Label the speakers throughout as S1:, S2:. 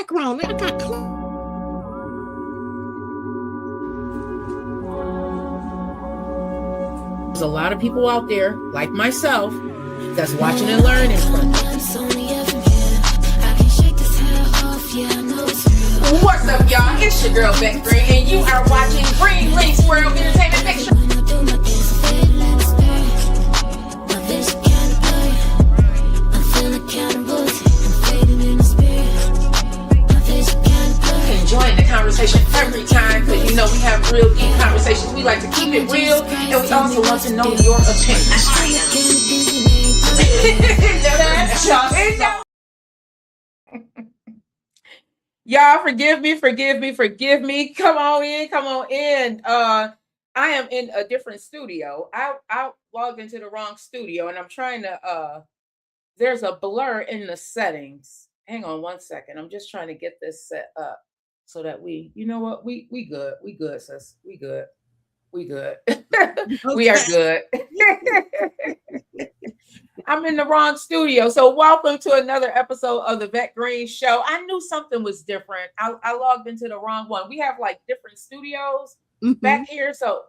S1: background. I got
S2: There's a lot of people out there, like myself, that's watching and learning from it. What's up, y'all? It's your girl, Beck Green, and you are watching Green Links World Entertainment Picture. Enjoying the conversation every time, because you know we have real deep conversations. We like to keep it real, and we also want to know your opinion. Y'all, forgive me. Come on in. I am in a different studio. I logged into the wrong studio, and I'm trying to. There's a blur in the settings. Hang on one second. I'm just trying to get this set up so that you know what, we good, sis. We good. Okay. We are good. I'm in the wrong studio. So welcome to another episode of the Vet Green Show. I knew something was different. I logged into the wrong one. We have like different studios back here. So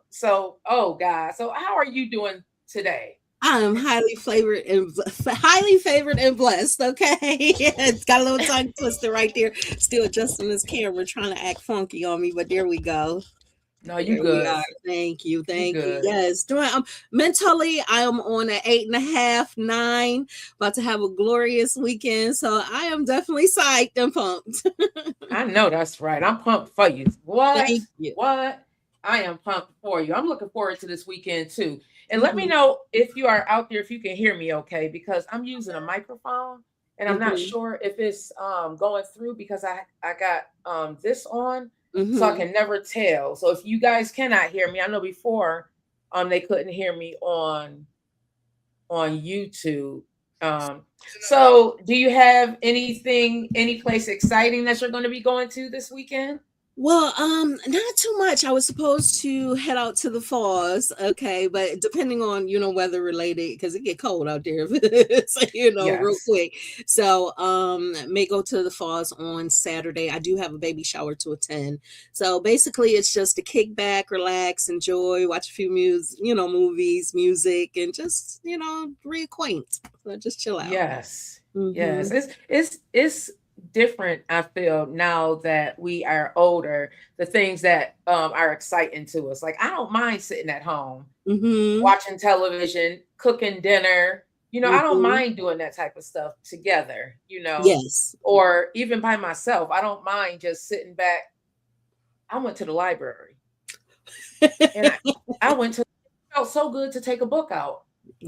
S2: oh God. So how are you doing today?
S1: I am highly favored and blessed. Okay. It's got a little tongue twister right there. Still adjusting this camera, trying to act funky on me, but there we go.
S2: No, you good.
S1: Thank you. Yes, mentally, I am on an 8.5, 9. About to have a glorious weekend, so I am definitely psyched and pumped.
S2: I know that's right. I'm pumped for you.
S1: Thank you.
S2: What? I am pumped for you. I'm looking forward to this weekend too. And let me know if you are out there, if you can hear me okay, because I'm using a microphone and I'm not sure if it's going through because I got this on. So I can never tell. So if you guys cannot hear me, I know before they couldn't hear me on YouTube. So do you have any place exciting that you're going to be going to this weekend?
S1: Well, not too much. I was supposed to head out to the falls, okay, but depending on, weather related, because it get cold out there, so, real quick. So, may go to the falls on Saturday. I do have a baby shower to attend. So basically it's just to kick back, relax, enjoy, watch a few movies, music, and just, reacquaint. So just chill out.
S2: Yes. Yes. It's different. I feel now that we are older, the things that are exciting to us. Like I don't mind sitting at home, watching television, cooking dinner. I don't mind doing that type of stuff together.
S1: Yes.
S2: Or even by myself. I don't mind just sitting back. I went to the library, and I went to. It felt so good to take a book out.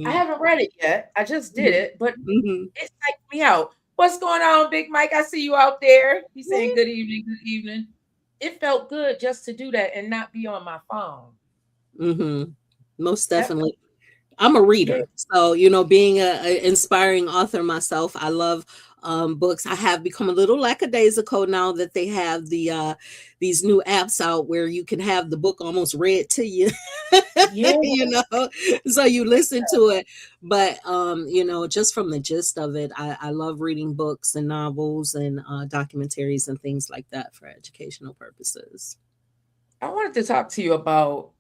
S2: I haven't read it yet. I just did it, but it psyched me out. What's going on, Big Mike? I see you out there. He's saying good evening, good evening. It felt good just to do that and not be on my phone.
S1: Most definitely. I'm a reader. So, being an inspiring author myself, I love books. I have become a little lackadaisical now that they have these new apps out where you can have the book almost read to you. So you listen to it. But just from the gist of it, I love reading books and novels and documentaries and things like that for educational purposes.
S2: I wanted to talk to you about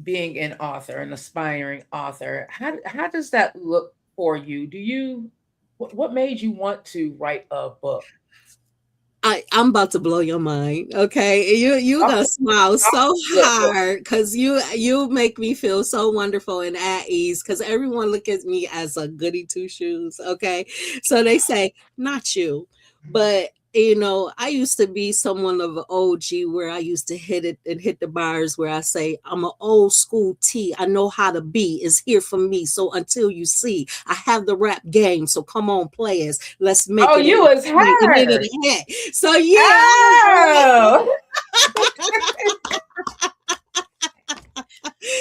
S2: being an author, an aspiring author. How does that look for you? What made you want to write a book?
S1: I'm about to blow your mind. Okay. You're gonna smile so hard because you make me feel so wonderful and at ease because everyone look at me as a goody two shoes. Okay. So they say, not you, but I used to be someone of an OG where I used to hit it and hit the bars where I say, I'm an old school T. I know how to be is here for me. So until you see, I have the rap game. So come on, players. Let's make it.
S2: Oh, you was hard.
S1: So yeah.
S2: Oh.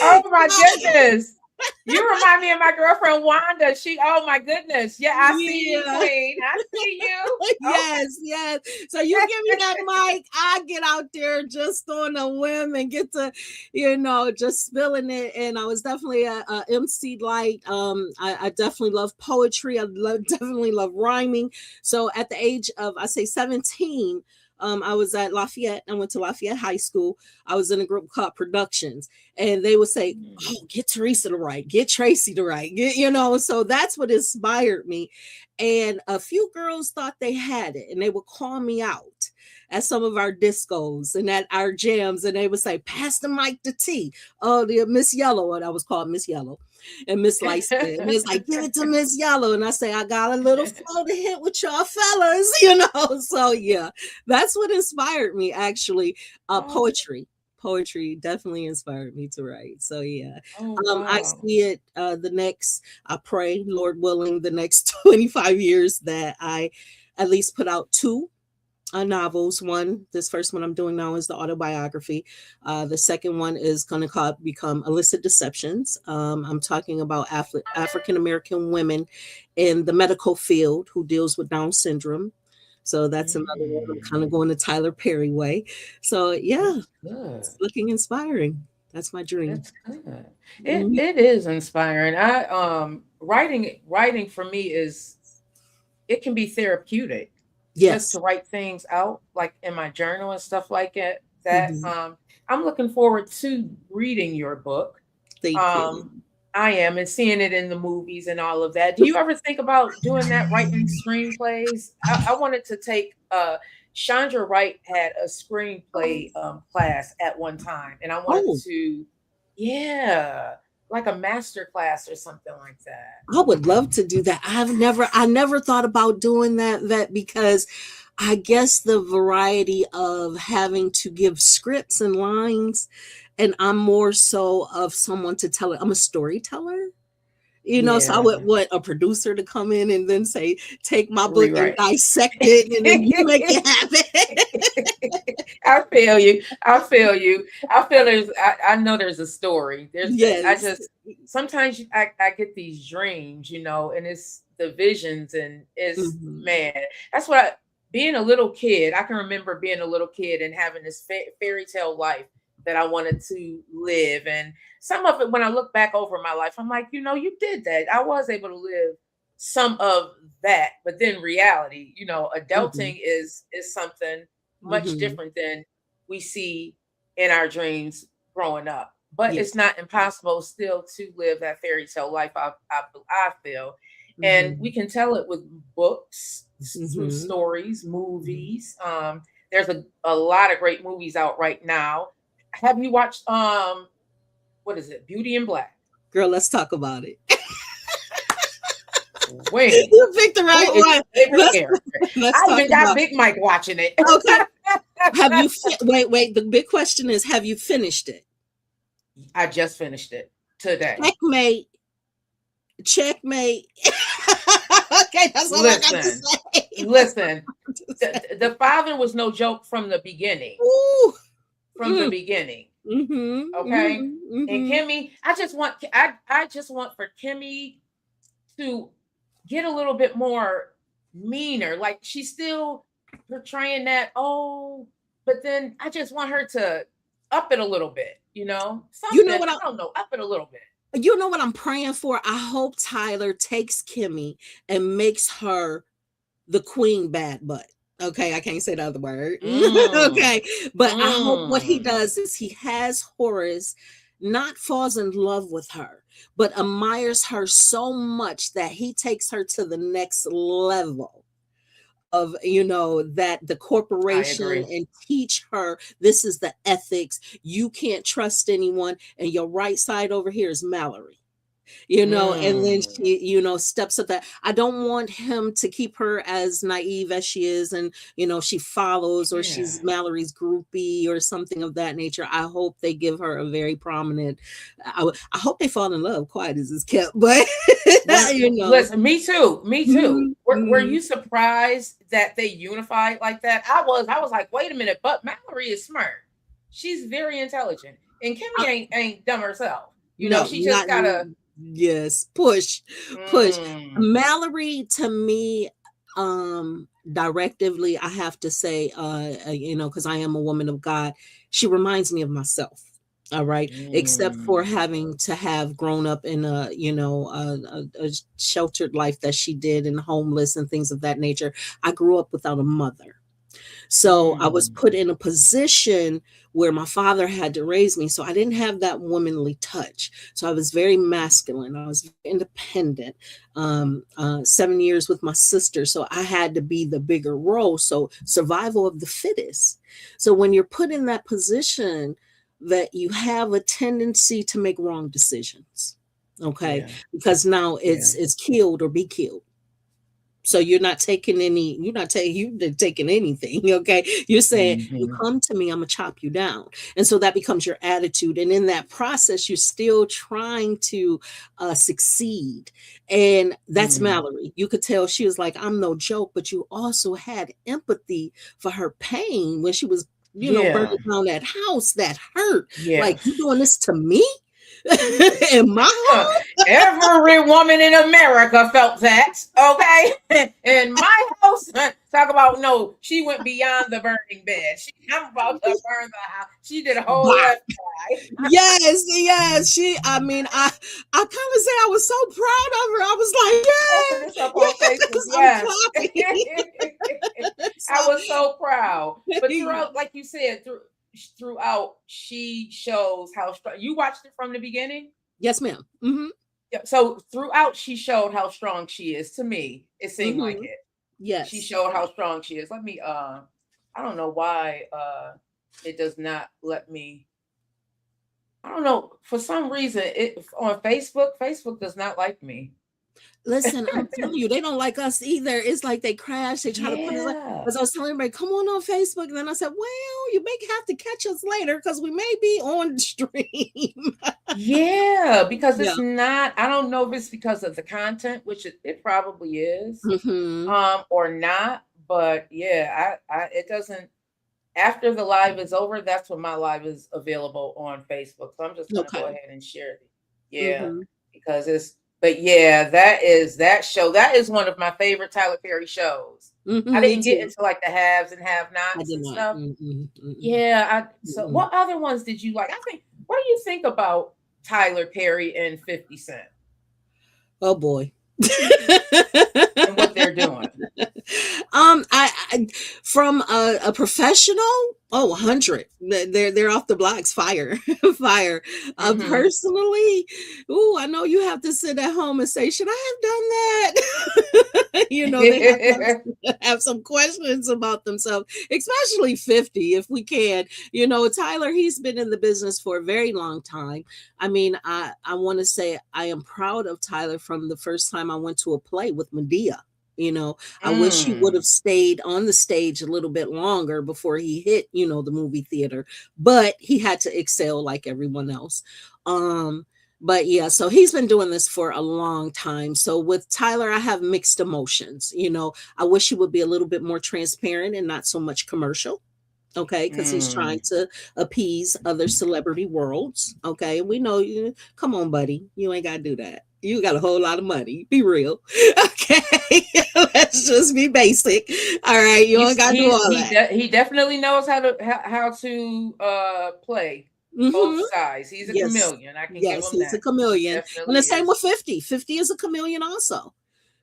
S2: Oh my goodness. You remind me of my girlfriend Wanda. Oh my goodness. Yeah, I see you,
S1: Yeah.
S2: Queen. I see you.
S1: Yes, yes. So you give me that mic, I get out there just on a whim and get to, just spilling it. And I was definitely a MC light. I definitely love poetry. Definitely love rhyming. So at the age of, I say 17, I was at Lafayette. I went to Lafayette High School. I was in a group called Productions, and they would say, "Oh, get Teresa to write, get Tracy to write," So that's what inspired me. And a few girls thought they had it, and they would call me out at some of our discos and at our jams, and they would say, "Pass the mic to T." Oh, the Miss Yellow, and I was called Miss Yellow, and Miss Light Skin. And it's like, "Give it to Miss Yellow," and I say, "I got a little flow to hit with y'all fellas," So yeah, that's what inspired me actually. Poetry definitely inspired me to write. So yeah,
S2: Wow.
S1: I see it I pray, Lord willing, the next 25 years that I at least put out two novels. This first one I'm doing now is the autobiography. The second one is going to become Illicit Deceptions. I'm talking about African American women in the medical field who deals with Down syndrome. So that's another one. I'm kind of going the Tyler Perry way. So yeah, it's looking inspiring. That's my dream.
S2: That's good. It is inspiring. Writing for me it can be therapeutic.
S1: Yes.
S2: Just to write things out, like in my journal and stuff like that. I'm looking forward to reading your book.
S1: Thank you.
S2: I am, and seeing it in the movies and all of that. Do you ever think about doing that, writing screenplays? I wanted to take Chandra Wright had a screenplay class at one time, and I wanted to, like a master class or something like that.
S1: I would love to do that. I never thought about doing that because I guess the variety of having to give scripts and lines, and I'm more so of someone to tell it. I'm a storyteller. So I would want a producer to come in and then say, "Take my book and dissect it, and then you make it happen."
S2: I feel you. I feel I know there's a story. Sometimes I get these dreams, and it's the visions, and it's man. That's what being a little kid. I can remember being a little kid and having this fairy tale life that I wanted to live. And some of it, when I look back over my life, I'm like, you did that. I was able to live some of that, but then reality, adulting is something much different than we see in our dreams growing up. But it's not impossible still to live that fairy tale life, I feel. And we can tell it with books, through stories, movies. There's a lot of great movies out right now. Have you watched what is it? Beauty in Black.
S1: Girl, let's talk about it.
S2: Wait,
S1: you picked the right one.
S2: I even got Big Mike watching it.
S1: Okay. Have you wait, the big question is, have you finished it?
S2: I just finished it today.
S1: Checkmate. Okay, that's all I got to say.
S2: Listen, the father was no joke from the beginning.
S1: Ooh.
S2: From the beginning. Okay. And Kimmy, I just want for Kimmy to get a little bit more meaner. Like, she's still portraying that, but then I just want her to up it a little bit, Something, I don't know, up it a little bit.
S1: You know what I'm praying for? I hope Tyler takes Kimmy and makes her the queen bad butt. Okay, I can't say the other word. Okay, but I hope what he does is he has Horace not falls in love with her, but admires her so much that he takes her to the next level of, that the corporation, and teach her this is the ethics. You can't trust anyone, and your right side over here is Mallory. And then she, steps up that. I don't want him to keep her as naive as she is, and she follows, or she's Mallory's groupie or something of that nature. I hope they give her a very prominent. I hope they fall in love. Quiet as it's kept, but
S2: listen, me too. Were you surprised that they unified like that? I was like, wait a minute, but Mallory is smart. She's very intelligent, and Kimmy ain't dumb herself. She just gotta
S1: Yes, push.
S2: Mm.
S1: Mallory to me, directively, I have to say, because I am a woman of God, she reminds me of myself. All right, except for
S2: Mm.
S1: having to have grown up in a sheltered life that she did, and homeless and things of that nature. I grew up without a mother. So I was
S2: Mm.
S1: put in a position where my father had to raise me. So I didn't have that womanly touch. So I was very masculine. I was independent. 7 years with my sister. So I had to be the bigger role. So survival of the fittest. So when you're put in that position, that you have a tendency to make wrong decisions. Okay.
S2: Yeah.
S1: Because now
S2: Yeah.
S1: it's killed or be killed. So you're not taking you taking anything. Okay. You're saying, you
S2: Mhm.
S1: come to me, I'm gonna chop you down. And so that becomes your attitude. And in that process, you're still trying to succeed. And that's
S2: Mm.
S1: Mallory. You could tell she was like, I'm no joke, but you also had empathy for her pain when she was,
S2: Yeah.
S1: burning down that house. That hurt. Like, you
S2: Yes.
S1: doing this to me in my home?
S2: Every woman in America felt that. Okay. In my house, talk about no, she went beyond the burning bed. I'm about to burn the house. She did a whole
S1: Wow.
S2: left side.
S1: Yes, yes. I mean, I kind of say I was so proud of her. I was
S2: Posted
S1: like,
S2: this up
S1: yeah,
S2: on Facebook.
S1: yes, I'm
S2: Yes.
S1: clapping.
S2: I
S1: So,
S2: was so proud. But throughout, like you said, throughout, she shows how strong. You watched it from the beginning?
S1: yes, ma'am. Hmm.
S2: Yeah. So throughout, she showed how strong she is. To me, it seemed like
S1: Hmm.
S2: it. She
S1: Yes.
S2: showed how strong she is. Let me I don't know why it does not let me. I don't know. For some reason it on Facebook does not like me.
S1: Listen, I'm telling you, they don't like us either. It's like they crash. They try to put us like,
S2: Yeah.
S1: as I was telling everybody, come on Facebook. And then I said, well, you may have to catch us later because we may be on stream.
S2: Yeah, because
S1: Yeah.
S2: it's not, I don't know if it's because of the content, which it probably is,
S1: Hmm.
S2: or not, but yeah, I it doesn't, after the live is over, that's when my live is available on Facebook. So I'm just gonna go
S1: Okay.
S2: ahead and share it. Yeah,
S1: Hmm.
S2: because it's, but yeah, that show. That is one of my favorite Tyler Perry shows. I
S1: Hmm. Me
S2: didn't get
S1: too.
S2: into like the haves and have
S1: I
S2: nots
S1: did
S2: and
S1: not.
S2: stuff.
S1: Mm-mm, mm-mm,
S2: Yeah, so
S1: mm-mm.
S2: what other ones did you like? I think, what do you think about Tyler Perry and 50 Cent
S1: Oh boy.
S2: and what they're doing?
S1: I from a professional, 100. They're off the blocks, fire, fire.
S2: Mm-hmm.
S1: Personally, I know you have to sit at home and say, should I have done that? They have to have some questions about themselves, especially 50, if we can. Tyler, he's been in the business for a very long time. I mean, I want to say I am proud of Tyler from the first time I went to a play with Medea. I wish he would
S2: Mm.
S1: have stayed on the stage a little bit longer before he hit, the movie theater, but he had to excel like everyone else. Um, but yeah, so he's been doing this for a long time. So with Tyler, I have mixed emotions. I wish he would be a little bit more transparent and not so much commercial. Okay, because he's trying
S2: Mm.
S1: to appease other celebrity worlds. Okay, and we know you. Come on, buddy, you ain't got to do that. You got a whole lot of money. Be real. Okay, let's just be basic. All right, you don't got to do all that.
S2: He definitely knows how to play both
S1: Hmm.
S2: sides. He's a
S1: Yes,
S2: chameleon. I can give
S1: yes,
S2: him
S1: he's a
S2: that. He
S1: chameleon, and
S2: definitely
S1: the same
S2: is.
S1: with 50. 50 is a chameleon also.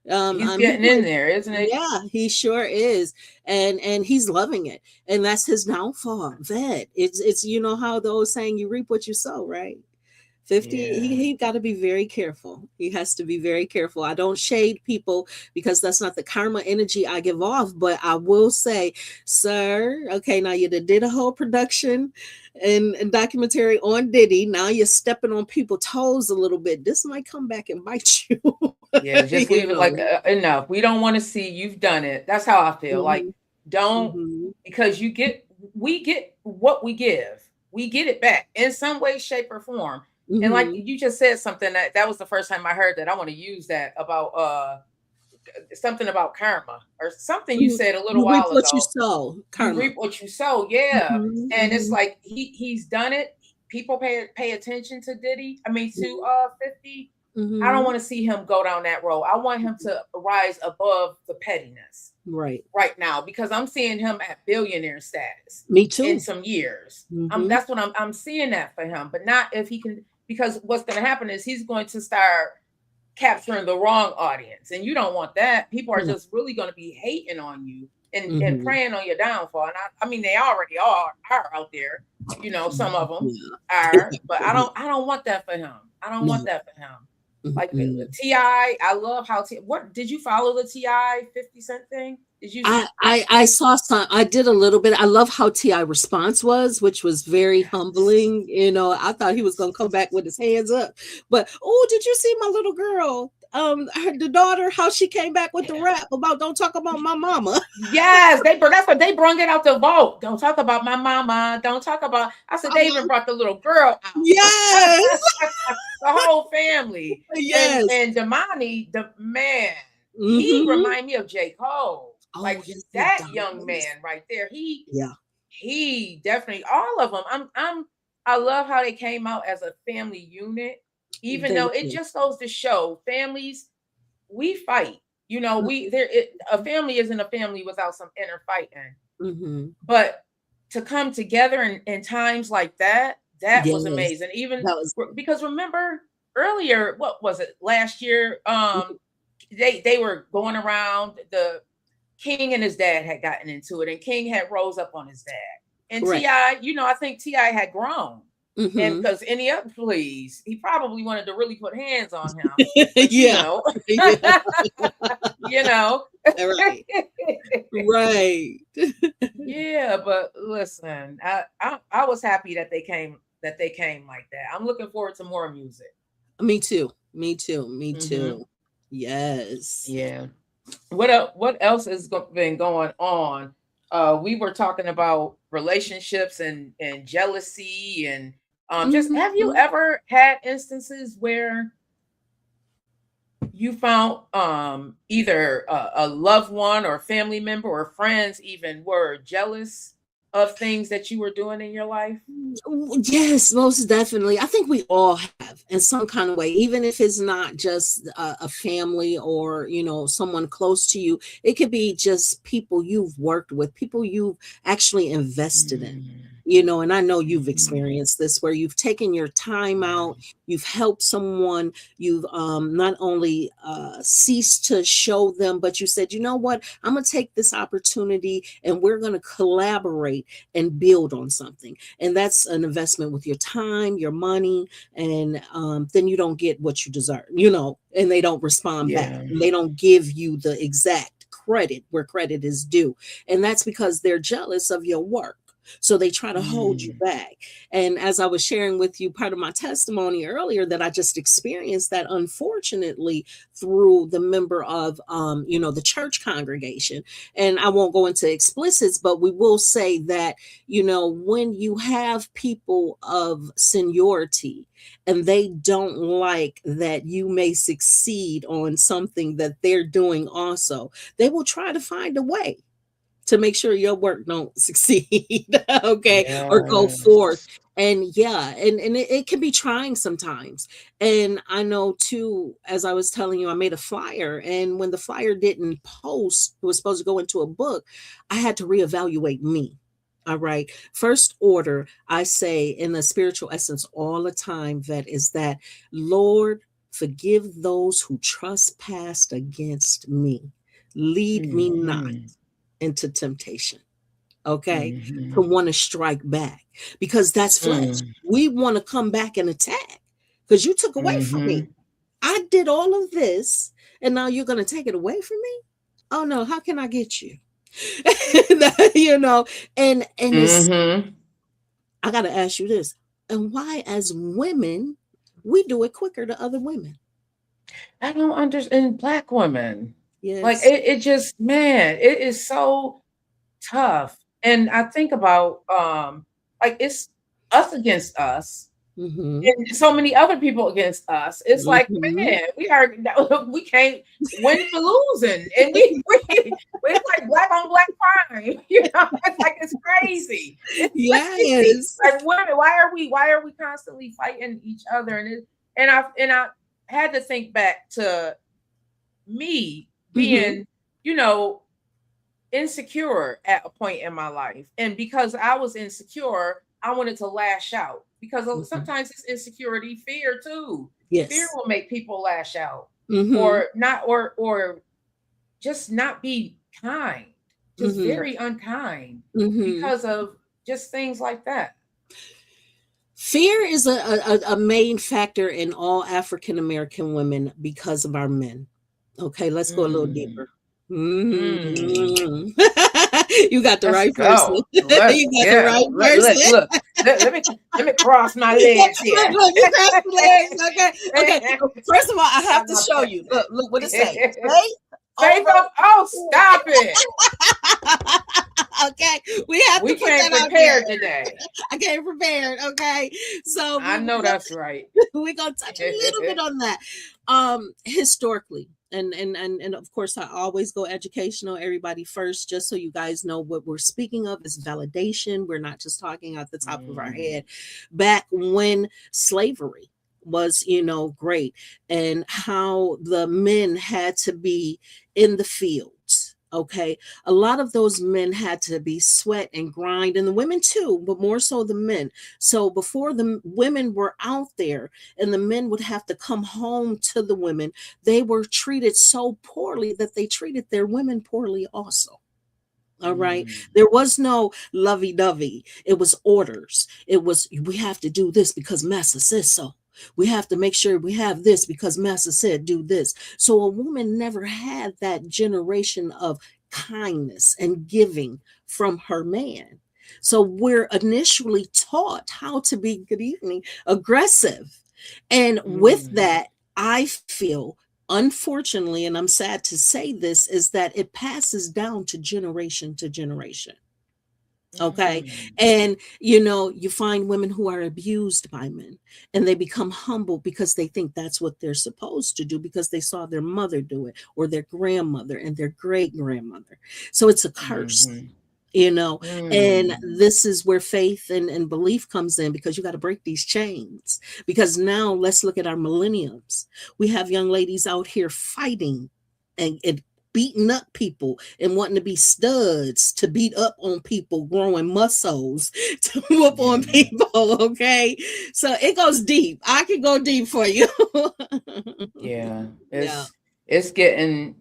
S2: He's
S1: He
S2: getting in
S1: plays.
S2: there, isn't he?
S1: Yeah, he sure is, and he's loving it, and that's his downfall. Vet, it's how the old saying, "You reap what you sow," right? 50,
S2: Yeah.
S1: he got to be very careful. He has to be very careful. I don't shade people because that's not the karma energy I give off, but I will say, sir, okay, now you did a whole production and documentary on Diddy. Now you're stepping on people's toes a little bit. This might come back and bite you.
S2: Yeah, just
S1: you
S2: leave it like
S1: know.
S2: enough. We don't want to see you've done it. That's how I feel. Like,
S1: Mhm,
S2: don't,
S1: mhm,
S2: because we get what we give. We get it back in some way, shape, or form. And like
S1: mhm,
S2: you just said something that was the first time I heard that. I want to use that about something about karma or something you
S1: mhm.
S2: said a little
S1: You reap
S2: while
S1: what you
S2: ago.
S1: sow,
S2: You
S1: karma.
S2: reap what you sow. Yeah.
S1: Mhm,
S2: And it's
S1: mhm,
S2: like he's done it. People pay attention to Diddy. I mean to
S1: mhm,
S2: 50. I don't
S1: Mhm.
S2: want to see him go down that road. I want him to rise above the pettiness
S1: Right.
S2: right now because I'm seeing him at billionaire status
S1: Me
S2: in
S1: too.
S2: some years.
S1: Mhm.
S2: That's what I'm seeing that for him, but not if he can, because what's going to happen is he's going to start capturing the wrong audience, and you don't want that. People are
S1: No.
S2: just really going to be hating on you and
S1: Mhm.
S2: preying on your downfall. And I mean, they already are out there. Some of them
S1: Yeah.
S2: are, but I don't want that for him. I don't want
S1: No.
S2: that for him. Like
S1: Mm-mm.
S2: Ti, I love how what did you follow the Ti 50 Cent thing? Did you?
S1: I saw some. I did a little bit. I love how Ti response was, which was very
S2: Yes.
S1: humbling. I thought he was gonna come back with his hands up, but oh, did you see my little girl? The daughter, how she came back with the rap about "Don't talk about my mama."
S2: Yes, that's what they brung it out to vote. Don't talk about my mama. Don't talk about. I said they even brought the little girl out.
S1: Yes,
S2: The whole family. And
S1: yes.
S2: Damani, the man, he
S1: Hmm.
S2: remind me of J. Cole.
S1: Oh,
S2: Like
S1: yes, he
S2: that young
S1: does.
S2: man right there. He
S1: Yeah,
S2: he definitely, all of them. I love how they came out as a family unit, even
S1: they
S2: though it
S1: did.
S2: just goes to show families, we fight. A family isn't a family without some inner fighting.
S1: Mm-hmm.
S2: But to come together in times like that, that was
S1: Yes,
S2: amazing. Even
S1: that was.
S2: because remember earlier, what was it last year? They were going around. The King and his dad had gotten into it, and King had rose up on his dad. And Ti,
S1: Correct.
S2: I think Ti had grown. And
S1: Mm-hmm.
S2: because any other please, he probably wanted to really put hands on him, but
S1: Yeah, yeah.
S2: you know.
S1: Right, right.
S2: Yeah, but listen, I was happy that they came like that. I'm looking forward to more music.
S1: Me too. Me too. Me
S2: Hmm.
S1: too. Yes.
S2: Yeah. What else has been going on? We were talking about relationships and jealousy and just have you
S1: Mhm.
S2: ever had instances where you found either a loved one or family member or friends even were jealous of things that you were doing in your life?
S1: Yes, most definitely. I think we all have in some kind of way, even if it's not just a family or, someone close to you. It could be just people you've worked with, people you've actually invested in.
S2: Mm,
S1: And I know you've
S2: mhm,
S1: experienced this where you've taken your time out, you've helped someone, you've not only ceased to show them, but you said, you know what, I'm going to take this opportunity and we're going to collaborate and build on something. And that's an investment with your time, your money, and then you don't get what you deserve, and they don't respond back.
S2: yeah.
S1: And they don't give you the exact credit where credit is due. And that's because they're jealous of your work. So they try to hold you
S2: Mm,
S1: back. And as I was sharing with you part of my testimony earlier, that I just experienced that unfortunately through the member of the church congregation. And I won't go into explicits, but we will say that when you have people of seniority and they don't like that you may succeed on something that they're doing also, they will try to find a way to make sure your work don't succeed, okay, or go forth.
S2: yes.
S1: And yeah, and it can be trying sometimes. And I know too, as I was telling you, I made a flyer, and when the flyer didn't post, it was supposed to go into a book, I had to reevaluate me. All right. First order, I say in the spiritual essence all the time, that is that, Lord, forgive those who trespassed against me. Lead me not
S2: Mhm,
S1: into temptation, okay, to
S2: mhm,
S1: want to strike back, because that's flesh.
S2: mm,
S1: We want to come back and attack because you took away from me.
S2: mhm,
S1: I did all of this, and now you're going to take it away from me. Oh no, how can I get you? you know and it's,
S2: mhm.
S1: I got to ask you this, and why as women we do it quicker to other women?
S2: I don't understand black women. Like
S1: Yes.
S2: it just, man, it is so tough. And I think about like it's us against us
S1: Mm-hmm.
S2: and so many other people against us. It's like,
S1: Mm-hmm.
S2: man, we can't win for losing. And it's like black on black crime. It's like it's crazy. It's crazy.
S1: Yes.
S2: Like women, why are we constantly fighting each other? And had to think back to me
S1: Mm-hmm.
S2: being, you know, insecure at a point in my life. And because I was insecure, I wanted to lash out because
S1: Mm-hmm.
S2: sometimes it's insecurity, fear too. Fear
S1: Yes.
S2: will make people lash out
S1: Mm-hmm.
S2: or not, or just not be kind, just
S1: Mm-hmm.
S2: very unkind
S1: Mm-hmm.
S2: because of just things like that.
S1: Fear is a main factor in all African American women because of our men. Okay, let's go a little
S2: Mm,
S1: deeper. Mhm.
S2: mm.
S1: You got the
S2: Let's
S1: right person.
S2: go.
S1: You got the right
S2: Look,
S1: person.
S2: look. Let me cross my
S1: Look,
S2: legs here.
S1: look, you cross the legs. Okay, okay. So first of all, I have
S2: Got
S1: to
S2: my
S1: show you. Look what it says. Faith
S2: faith
S1: over.
S2: of, oh, stop it.
S1: Okay, we have to
S2: We
S1: put
S2: came
S1: that out there.
S2: prepared today.
S1: I came prepared. Okay, so
S2: I know that's right.
S1: we're gonna touch a little bit on that. Historically, and of course, I always go educational. Everybody first, just so you guys know what we're speaking of is validation. We're not just talking out the top of our
S2: Mm,
S1: head. Back when slavery was, great, and how the men had to be in the fields. Okay, a lot of those men had to be sweat and grind, and the women too, but more so the men. So before the women were out there and the men would have to come home to the women, they were treated so poorly that they treated their women poorly also. All right.
S2: mm,
S1: There was no lovey dovey. It was orders. It was, we have to do this because Massa says so. We have to make sure we have this because Massa said do this. So a woman never had that generation of kindness and giving from her man. So we're initially taught how to be, good evening, aggressive. And with
S2: mm,
S1: that, I feel, unfortunately, and I'm sad to say this, is that it passes down to generation to generation. Okay.
S2: mm,
S1: And, you find women who are abused by men and they become humble because they think that's what they're supposed to do because they saw their mother do it or their grandmother and their great grandmother. So it's a curse.
S2: mhm,
S1: You know, and
S2: mm.
S1: this is where faith and belief comes in because you got to break these chains. Because now let's look at our millenniums. We have young ladies out here fighting and beating up people and wanting to be studs to beat up on people, growing muscles to whoop on
S2: Yeah,
S1: people. Okay. So it goes deep. I can go deep for you.
S2: yeah.
S1: Yeah.
S2: It's getting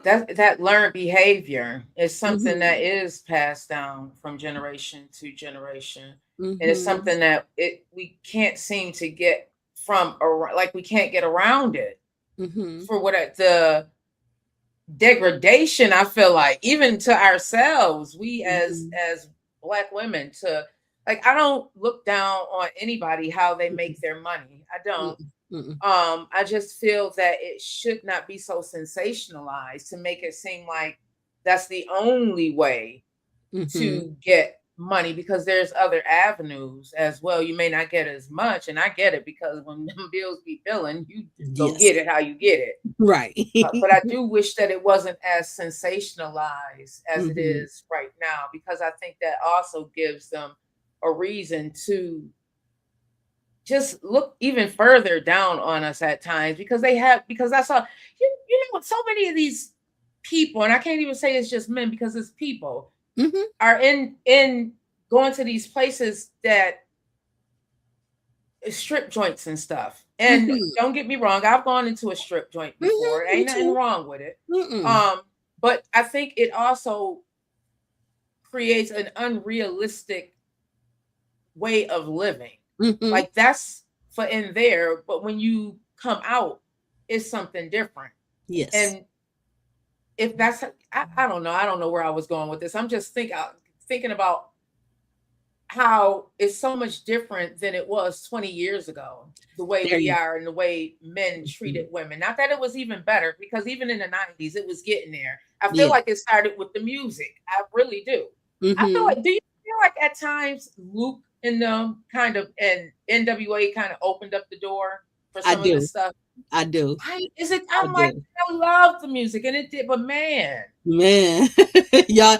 S2: that learned behavior is something that
S1: Hmm.
S2: is passed down from generation to generation, and it's
S1: Hmm.
S2: something that it we can't seem to get from around, like we can't get around it
S1: Hmm.
S2: for what the degradation. I feel like even to ourselves, we
S1: Hmm.
S2: as Black women, to like, I don't look down on anybody how they make their money. I don't.
S1: Hmm.
S2: I just feel that it should not be so sensationalized to make it seem like that's the only way
S1: Hmm.
S2: to get money, because there's other avenues as well. You may not get as much, and I get it, because when them bills be billing, you go
S1: Yes.
S2: get it how you get it.
S1: Right.
S2: But I do wish that it wasn't as sensationalized as it
S1: Hmm.
S2: is right now, because I think that also gives them a reason to just look even further down on us at times, because because I saw, so many of these people, and I can't even say it's just men because it's people,
S1: Hmm.
S2: are in going to these places that strip joints and stuff. And
S1: Hmm.
S2: don't get me wrong, I've gone into a strip joint before.
S1: Me
S2: Ain't nothing
S1: too.
S2: wrong with it.
S1: Mm-mm.
S2: Um, but I think it also creates an unrealistic way of living.
S1: Hmm.
S2: Like, that's for in there, but when you come out, it's something different.
S1: Yes.
S2: And if that's, I don't know, I don't know where I was going with this. I'm just thinking about how it's so much different than it was 20 years ago, the way
S1: There
S2: we
S1: you.
S2: are and the way men treated
S1: Mhm.
S2: women. Not that it was even better, because even in the 90s, it was getting there. I feel
S1: Yeah.
S2: like it started with the music. I really do. I feel
S1: Hmm.
S2: like, do you feel like at times Luke and them kind of, and NWA kind of opened up the door for
S1: I
S2: some of
S1: do.
S2: this stuff?
S1: I do.
S2: Is it?
S1: I
S2: I'm like,
S1: do.
S2: I love the music, and it did, but man,
S1: Man, y'all,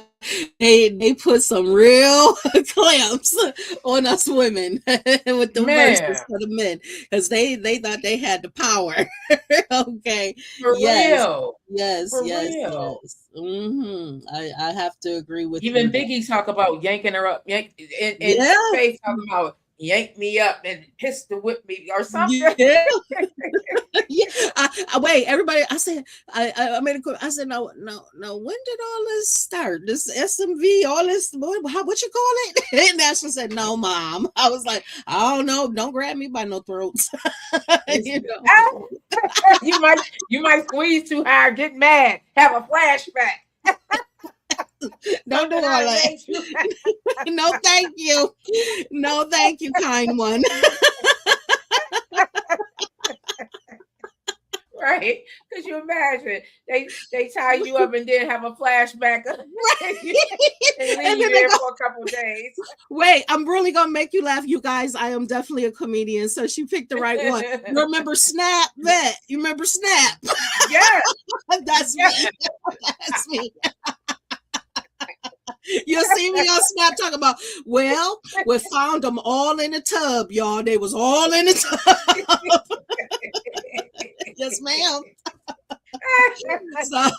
S1: they put some real clamps on us women with the verses
S2: man,
S1: for the men because they thought they had the power. Okay,
S2: for
S1: yes,
S2: real,
S1: yes,
S2: for
S1: yes,
S2: real.
S1: yes. I have to agree with
S2: Even
S1: you.
S2: Biggie talk about yanking her up, and
S1: Yeah,
S2: Faith talking about yank me up and pistol whip me or something.
S1: yeah. Yeah, wait, everybody. I said, I made a quick. I said, no, no, no. When did all this start? This SMV, all this, what you call it? And Ashley said, no, mom. I was like, I don't know. Don't grab me by no throats. You know,
S2: You might squeeze too hard, get mad, have a flashback.
S1: don't do
S2: Something
S1: all
S2: out of
S1: that.
S2: nature.
S1: No, thank you. No, thank you, kind one.
S2: Right? Because you imagine they tie you up and then have a flashback and
S1: And
S2: leave you
S1: then they
S2: there
S1: go,
S2: for a couple of days.
S1: wait, I'm really gonna make you laugh, you guys. I am definitely a comedian, so she picked the right one. You remember Snap? Vet? You remember Snap?
S2: Yes,
S1: That's
S2: yes.
S1: me. That's me. You'll see me on Snap talking about, well, we found them all in the tub, y'all. They was all in the tub. Yes, ma'am. So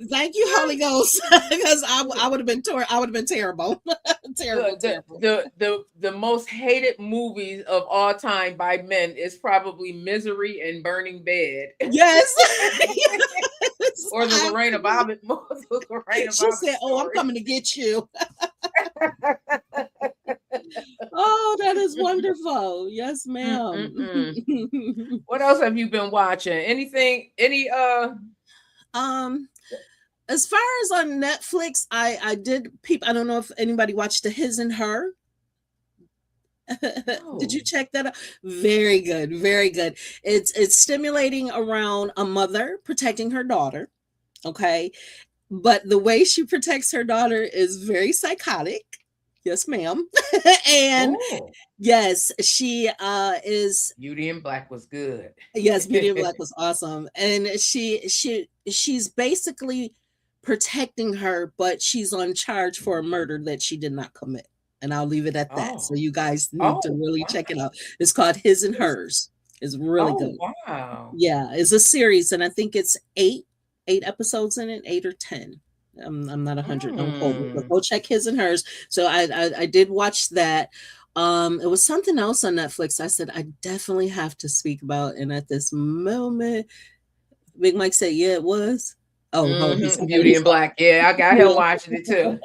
S1: thank you, Holy Ghost, because I would have been I would have been terrible. Terrible, terrible.
S2: The most hated movies of all time by men is probably Misery and Burning Bed.
S1: Yes.
S2: Or the Lorena Bobbitt
S1: She said, oh, I'm
S2: story.
S1: coming to get you. Oh, that is wonderful. Yes, ma'am.
S2: What else have you been watching? Anything?
S1: Um, as far as on Netflix, I did I don't know if anybody watched the His and Her. Did you
S2: Oh.
S1: check that out? Very good, very good. It's stimulating around a mother protecting her daughter. Okay, but the way she protects her daughter is very psychotic. Yes, ma'am. And
S2: Oh.
S1: yes, she is.
S2: Beauty in Black was good.
S1: Yes, Beauty and Black was awesome, and she's basically protecting her, but she's on charge for a murder that she did not commit. And I'll leave it at that. So
S2: Oh.
S1: you guys need to
S2: Oh,
S1: really
S2: wow.
S1: check it out. It's called His and Hers. It's really
S2: Oh,
S1: good.
S2: wow.
S1: Yeah, it's a series, and I think it's eight episodes in it, 8 or 10. I'm not 100. Don't quote me, but
S2: Mm.
S1: go check His and Hers. So I did watch that. It was something else on Netflix. I said I definitely have to speak about, and at this moment, Big Mike said, "Yeah, it was." Oh,
S2: Beauty in Black. Yeah, I got him watching it too.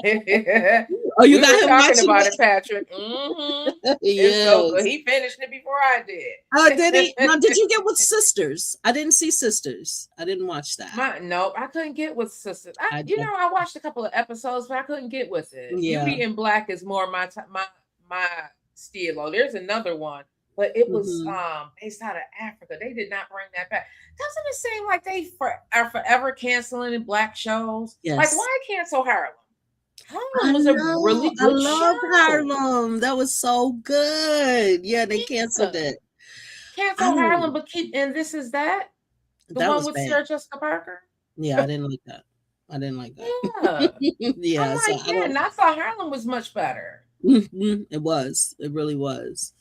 S1: Oh, you
S2: We were
S1: got him
S2: talking
S1: watching
S2: about
S1: it?
S2: it, Patrick. It's so good.
S1: Yes.
S2: He finished it before I did.
S1: Oh, did he? Now, did you get with Sisters? I didn't see Sisters. I didn't watch that.
S2: Nope, I couldn't get with Sisters.
S1: I
S2: I watched a couple of episodes, but I couldn't get with it.
S1: yeah.
S2: Beauty in Black is more my stilo. There's another one, but it was
S1: Mhm.
S2: based out of Africa. They did not bring that back. Doesn't it seem like are forever canceling black shows? Like,
S1: Yes.
S2: why cancel Harlem?
S1: I
S2: Harlem was a
S1: know.
S2: really
S1: I
S2: good
S1: love
S2: show.
S1: Harlem. That was so good. Yeah, they canceled
S2: Yeah.
S1: it. I
S2: Cancel Harlem,
S1: don't.
S2: but keep and this is that the
S1: That
S2: one
S1: was
S2: with
S1: bad.
S2: Sarah Jessica Parker.
S1: Yeah, I didn't like that. I didn't like that.
S2: Yeah. I'm
S1: Yeah, so
S2: like,
S1: I
S2: yeah,
S1: don't.
S2: and I thought Harlem was much better.
S1: It was. It really was.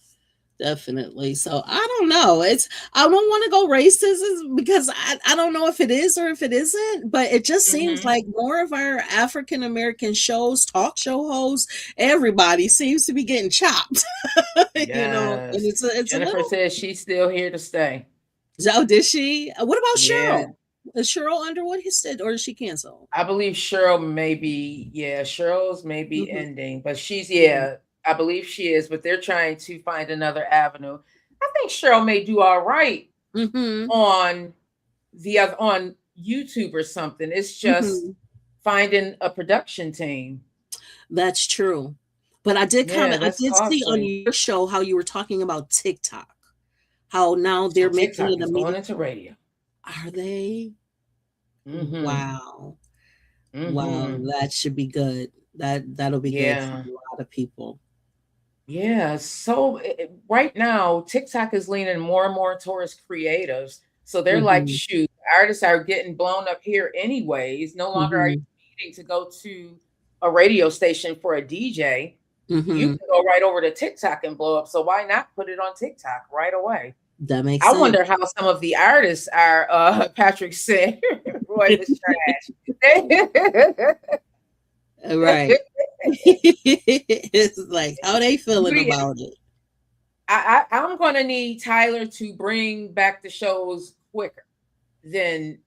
S1: Definitely. So I don't know. I don't want to go racist because I don't know if it is or if it isn't, but it just seems
S2: Hmm.
S1: like more of our African American shows, talk show hosts, everybody seems to be getting chopped. And
S2: Yes.
S1: it's a
S2: Jennifer
S1: little.
S2: says she's still here to stay.
S1: Oh, did she? What about
S2: Yeah.
S1: Cheryl? Is Cheryl Underwood his or is she canceled?
S2: I believe Cheryl's may be
S1: Hmm.
S2: ending, but
S1: Hmm.
S2: I believe she is, but they're trying to find another avenue. I think Cheryl may do all right
S1: Hmm.
S2: on on YouTube or something. It's just
S1: Hmm.
S2: finding a production team.
S1: That's true. But I did
S2: Yeah,
S1: comment, I
S2: that's
S1: did see on
S2: costly.
S1: your show how you were talking about TikTok, how now
S2: So
S1: they're making
S2: TikTok
S1: it a
S2: is going
S1: media.
S2: into radio.
S1: Are they?
S2: Mm-hmm.
S1: Wow. Wow,
S2: Mm-hmm.
S1: that should be good. That'll be good for
S2: Yeah.
S1: a lot of people.
S2: Yeah. So right now, TikTok is leaning more and more towards creatives. So they're like,
S1: Mhm.
S2: shoot, artists are getting blown up here anyways. No longer are you
S1: Mhm.
S2: needing to go to a radio station for a DJ. You
S1: Mhm.
S2: can go right over to TikTok and blow up. So why not put it on TikTok right away?
S1: That makes
S2: I
S1: sense.
S2: wonder how some of the artists are. Patrick said, "Roy was trash."
S1: Right. It's like how they feeling
S2: Beauty,
S1: about it.
S2: I'm going to need Tyler to bring back the shows quicker than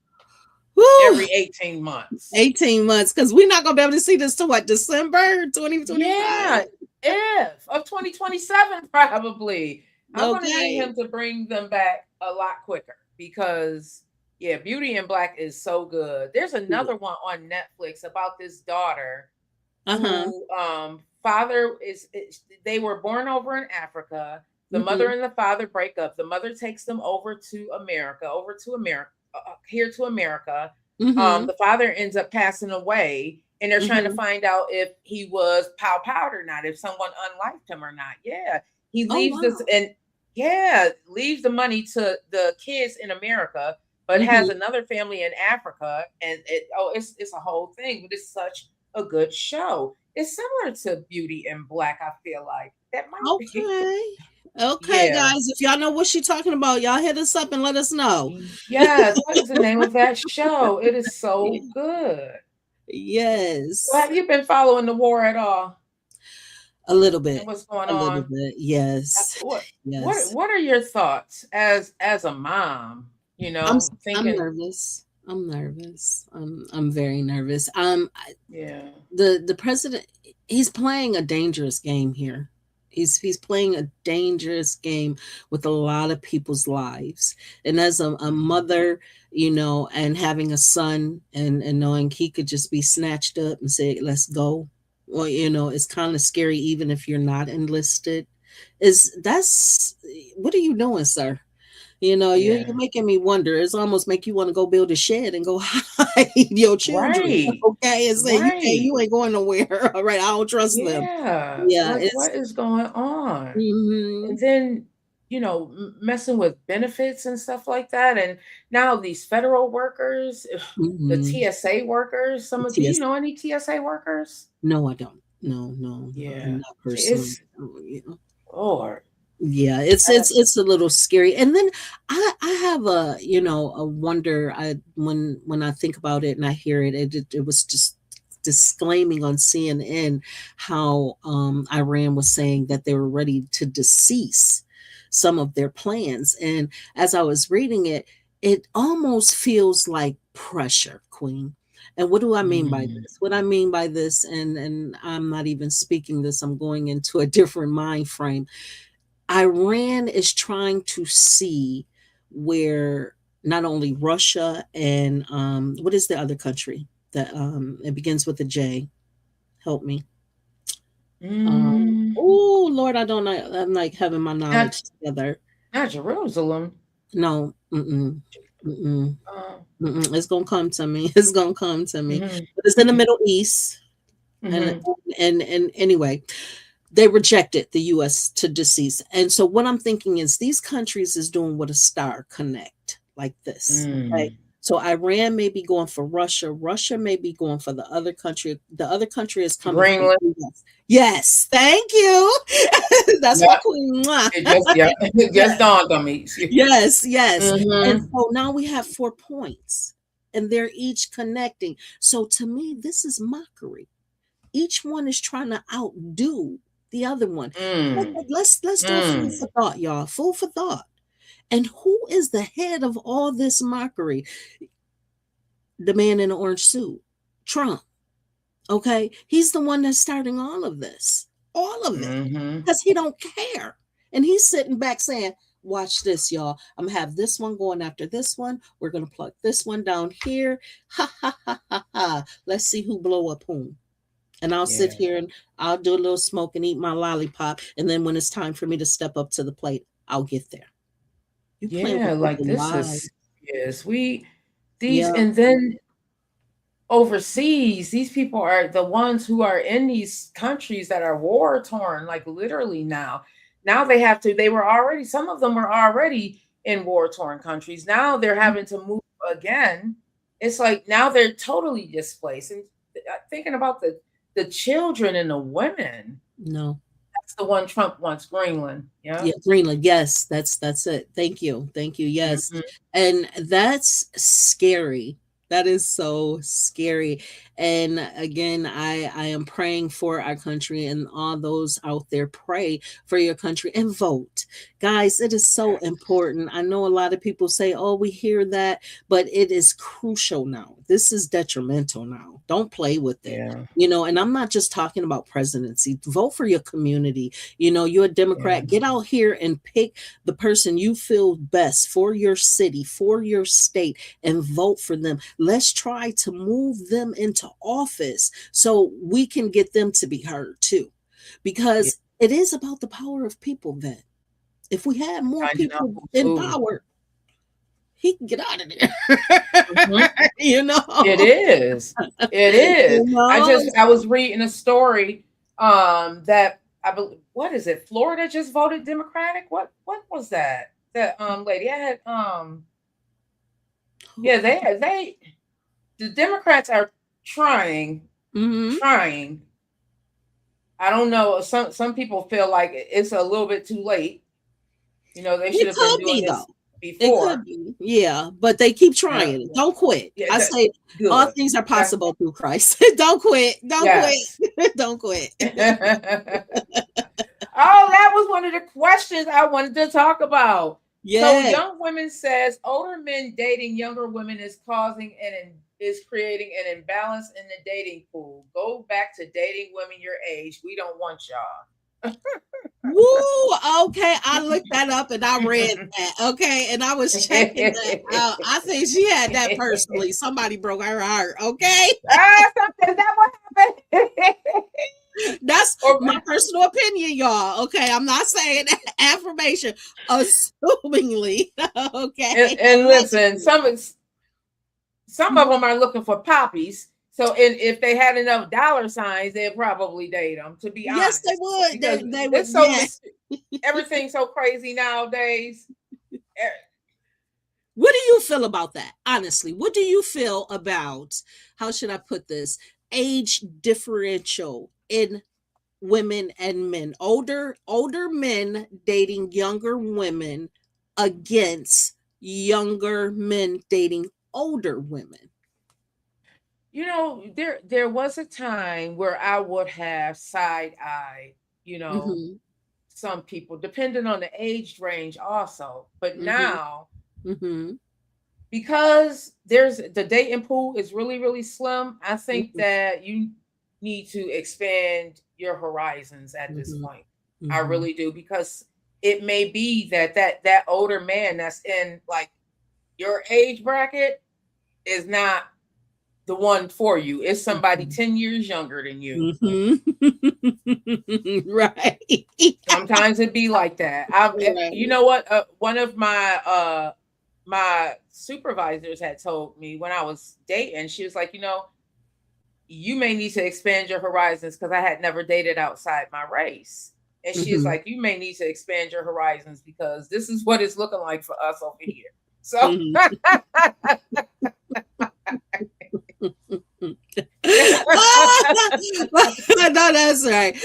S1: Woo!
S2: every 18 months.
S1: 18 months, because we're not gonna be able to see this till what, December 2025?
S2: Yeah, if of 2027, probably. I'm going to need
S1: Okay.
S2: him to bring them back a lot quicker because, yeah, Beauty in Black is so good. There's another one on Netflix about this daughter
S1: Uh-huh.
S2: who father they were born over in Africa. The mother
S1: Mhm.
S2: and the father break up. The mother takes them over to America, here to America.
S1: Mhm.
S2: The father ends up passing away, and they're trying to
S1: Mhm.
S2: find out if he was Pow Powder or not, if someone unliked him or not. Yeah, he
S1: Oh,
S2: leaves this
S1: wow.
S2: and yeah, leaves the money to the kids in America, but has
S1: Mhm.
S2: another family in Africa, and it's a whole thing. But it's such a good show. It's similar to Beauty in Black, I feel like. That might be.
S1: Okay. Okay,
S2: Yeah.
S1: guys, if y'all know what she's talking about, y'all hit us up and let us know.
S2: Yes. What is the name of that show? It is so good. So
S1: Yes.
S2: have you been following the war at all
S1: A little bit.
S2: and what's going
S1: A little
S2: on?
S1: bit. Yes.
S2: What what
S1: Yes.
S2: what are your thoughts as a mom,
S1: I'm s I'm
S2: thinking,
S1: nervous. I'm nervous. I'm very nervous.
S2: yeah.
S1: The president, he's playing a dangerous game here. He's playing a dangerous game with a lot of people's lives. And as a
S2: Mhm.
S1: mother, and having a son, and knowing he could just be snatched up and say, let's go. Well, it's kind of scary even if you're not enlisted. Is that's what are you doing, sir? You're
S2: Yeah.
S1: making me wonder. It's almost make you want to go build a shed and go hide your children,
S2: Right.
S1: okay? And say
S2: Right.
S1: you ain't going nowhere. All right, I don't trust them.
S2: Yeah.
S1: Yeah,
S2: Like
S1: it's
S2: what is going on?
S1: mhm,
S2: And then messing with benefits and stuff like that, and now these federal workers, ugh, the
S1: mhm.
S2: TSA workers, do you
S1: Yes.
S2: know any TSA workers?
S1: No, I don't. No, no,
S2: Yeah,
S1: not personally.
S2: it's
S1: Oh, yeah.
S2: Lord.
S1: Yeah, it's
S2: I,
S1: it's it's a little scary. And then I have a wonder. When I think about it and I hear it, it was just disclaiming on CNN how Iran was saying that they were ready to decease some of their plans. And as I was reading it, it almost feels like pressure, Queen. And what do I mean by
S2: mm,
S1: this? What I mean by this, and I'm not even speaking this, I'm going into a different mind frame. Iran is trying to see where not only Russia and what is the other country that it begins with a J? Help me.
S2: mm,
S1: Oh Lord, I don't know. I'm like having my
S2: not
S1: knowledge together.
S2: not Jerusalem.
S1: No, mm-mm, mm-mm,
S2: Um,
S1: mm-mm. It's gonna come to me. It's gonna come to me.
S2: mhm,
S1: But it's in the Middle East, and
S2: mhm,
S1: and anyway, they rejected the US to decease. And so what I'm thinking is these countries is doing what a star connect like this. Okay.
S2: mm.
S1: So Iran may be going for Russia. Russia may be going for the other country. The other country is coming for
S2: Greenland.
S1: the US. Yes, thank you. That's my
S2: Yeah,
S1: queen. Mwah.
S2: it just dawned on me.
S1: Yes, yes. And
S2: Hmm.
S1: so now we have 4 points and they're each connecting. So to me, this is mockery. Each one is trying to outdo the other one.
S2: Mm,
S1: Let's do a food
S2: mm.
S1: for thought, y'all. Food for thought. And who is the head of all this mockery? The man in the orange suit, Trump. Okay, he's the one that's starting all of this, all of it,
S2: Mhm.
S1: because he don't care, and he's sitting back saying, "Watch this, y'all. I'm gonna have this one going after this one. We're gonna plug this one down here. Ha ha ha ha ha. Let's see who blow up whom." And I'll sit
S2: Yeah.
S1: here and I'll do a little smoke and eat my lollipop. And then when it's time for me to step up to the plate, I'll get there. You playing
S2: Yeah,
S1: with
S2: like
S1: people's
S2: this
S1: lives.
S2: is yes, we these
S1: Yeah.
S2: and then overseas, these people are the ones who are in these countries that are war torn, like literally now. Now they have to, they were already, some of them were already in war-torn countries. Now they're having to move again. It's like now they're totally displaced. And thinking about the children and the women.
S1: No.
S2: That's the one Trump wants, Greenland. Yeah.
S1: Yeah, Greenland. Yes, that's it. Thank you. Thank you. Yes.
S2: Mhm.
S1: And that's scary. That is so scary. And again, I am praying for our country, and all those out there, pray for your country and vote. Guys, it is so
S2: Yes.
S1: important. I know a lot of people say, "Oh, we hear that," but it is crucial now. This is detrimental now. Don't play with it.
S2: Yeah.
S1: And I'm not just talking about presidency. Vote for your community. You're a
S2: Yeah.
S1: Democrat. Get out here and pick the person you feel best for your city, for your state, and vote for them. Let's try to move them into office so we can get them to be heard too.
S2: Yeah.
S1: Because it is about the power of people, Vet. If we had more
S2: Finding out
S1: people
S2: who's
S1: in
S2: who.
S1: power, he can get out of there.
S2: Mhm.
S1: you know?
S2: It is. It is.
S1: You know?
S2: I was reading a story that I believe, what is it? Florida just voted Democratic. What was that? That lady. I had yeah, they the Democrats are trying
S1: Mhm.
S2: trying. I don't know. Some people feel like it's a little bit too late. They should
S1: It
S2: have been
S1: could
S2: doing
S1: be
S2: this
S1: though. It could
S2: before.
S1: be. Yeah, but they keep
S2: Yeah,
S1: trying. Don't quit.
S2: yeah,
S1: I say all
S2: good.
S1: things are
S2: That's
S1: possible through Christ. Don't quit. Don't
S2: yes.
S1: quit. Don't quit.
S2: Oh, that was one of the questions I wanted to talk about. So,
S1: Yeah.
S2: young women says older men dating younger women is creating an imbalance in the dating pool. Go back to dating women your age. We don't want y'all.
S1: Woo. Okay. I looked that up and I read that. Okay. And I was checking that out. I think she had that personally. Somebody broke her heart. Okay.
S2: Is that what happened?
S1: That's
S2: Or-
S1: my personal opinion, y'all. Okay. I'm not saying affirmation, assumingly. Okay.
S2: and listen, some of them are looking for poppies. So, if they had enough dollar signs, they'd probably date them. To be
S1: Yes,
S2: honest,
S1: they would.
S2: because
S1: They would.
S2: it's so
S1: Yeah.
S2: everything's so crazy nowadays.
S1: What do you feel about that? Honestly, what do you feel about, how should I put this, age differential in women and men? Older men dating younger women against younger men dating older women.
S2: There was a time where I would have side-eyed,
S1: Mhm.
S2: some people, depending on the age range also. But
S1: Mhm.
S2: now,
S1: Mhm.
S2: because there's the dating pool is really, really slim, I think
S1: Mhm.
S2: that you need to expand your horizons at this
S1: Mhm.
S2: point. I
S1: Mhm.
S2: really do, because it may be that older man that's in like your age bracket is not the one for you. It's somebody
S1: Mhm.
S2: 10 years younger than you.
S1: Mhm. Right.
S2: Sometimes it be like that. You
S1: Right.
S2: know what? One of my supervisors had told me when I was dating, she was like, you may need to expand your horizons, because I had never dated outside my race. And she is
S1: Mhm.
S2: like, you may need to expand your horizons, because this is what it's looking like for us over here. So
S1: Mhm. No, that's right.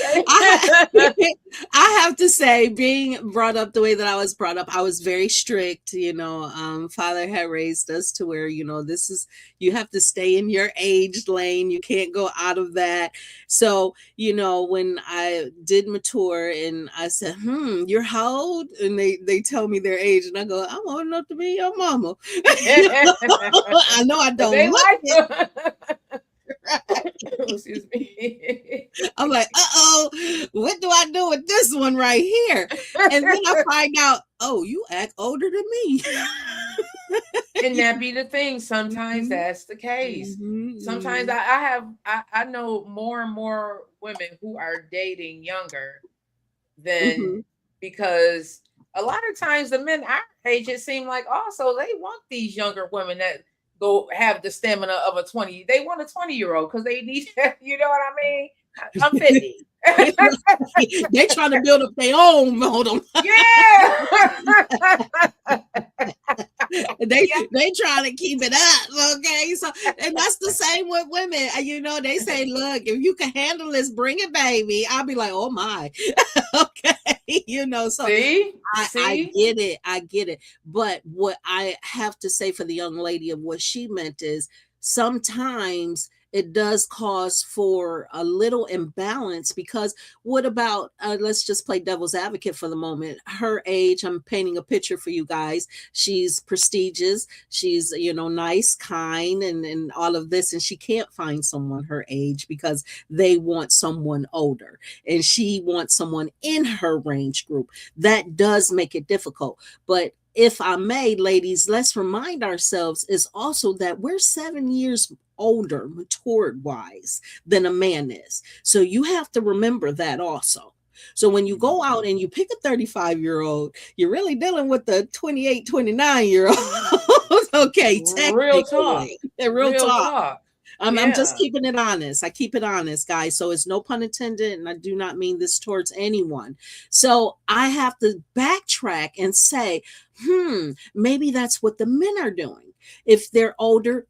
S1: I have to say, being brought up the way that I was brought up, I was very strict. Father had raised us to where, you have to stay in your age lane. You can't go out of that. So, when I did mature and I said, you're how old? And they tell me their age, and I go, I'm old enough to be your mama. I know I
S2: But
S1: don't
S2: they
S1: look it.
S2: like excuse me.
S1: I'm like, what do I do with this one right here? And then I find out, oh, you act older than me.
S2: And that be the thing. Sometimes
S1: Mhm,
S2: that's the case.
S1: mhm,
S2: Sometimes
S1: mhm,
S2: I know more and more women who are dating younger than,
S1: mhm.
S2: because a lot of times the men our age, it seem like also they want these younger women that go have the stamina of a 20. They want a 20-year-old because they need you know what I mean? I'm 50.
S1: They trying to build up their own. Hold on.
S2: Yeah.
S1: They trying to keep it up, okay? So, and that's the same with women. You know, they say, look, if you can handle this, bring it, baby. I'll be like, oh my, okay, you know. So
S2: See,
S1: I
S2: see.
S1: get it, I get it. But what I have to say for the young lady of what she meant is sometimes it does cause for a little imbalance because what about let's just play devil's advocate for the moment. Her age, I'm painting a picture for you guys. She's prestigious, she's, you know, nice, kind, and all of this, and she can't find someone her age because they want someone older and she wants someone in her range group. That does make it difficult. But if I may, ladies, let's remind ourselves is also that we're 7 years older, matured wise, than a man is. So you have to remember that also. So when you go out and you pick a 35-year-old, you're really dealing with the 28, 29-year-old. Okay,
S2: Real talk.
S1: technically. Real
S2: Real
S1: talk.
S2: talk.
S1: I'm just
S2: Yeah.
S1: keeping it honest. I keep it honest, guys. So it's no pun intended, and I do not mean this towards anyone. So I have to backtrack and say, maybe that's what the men are doing. If they're older,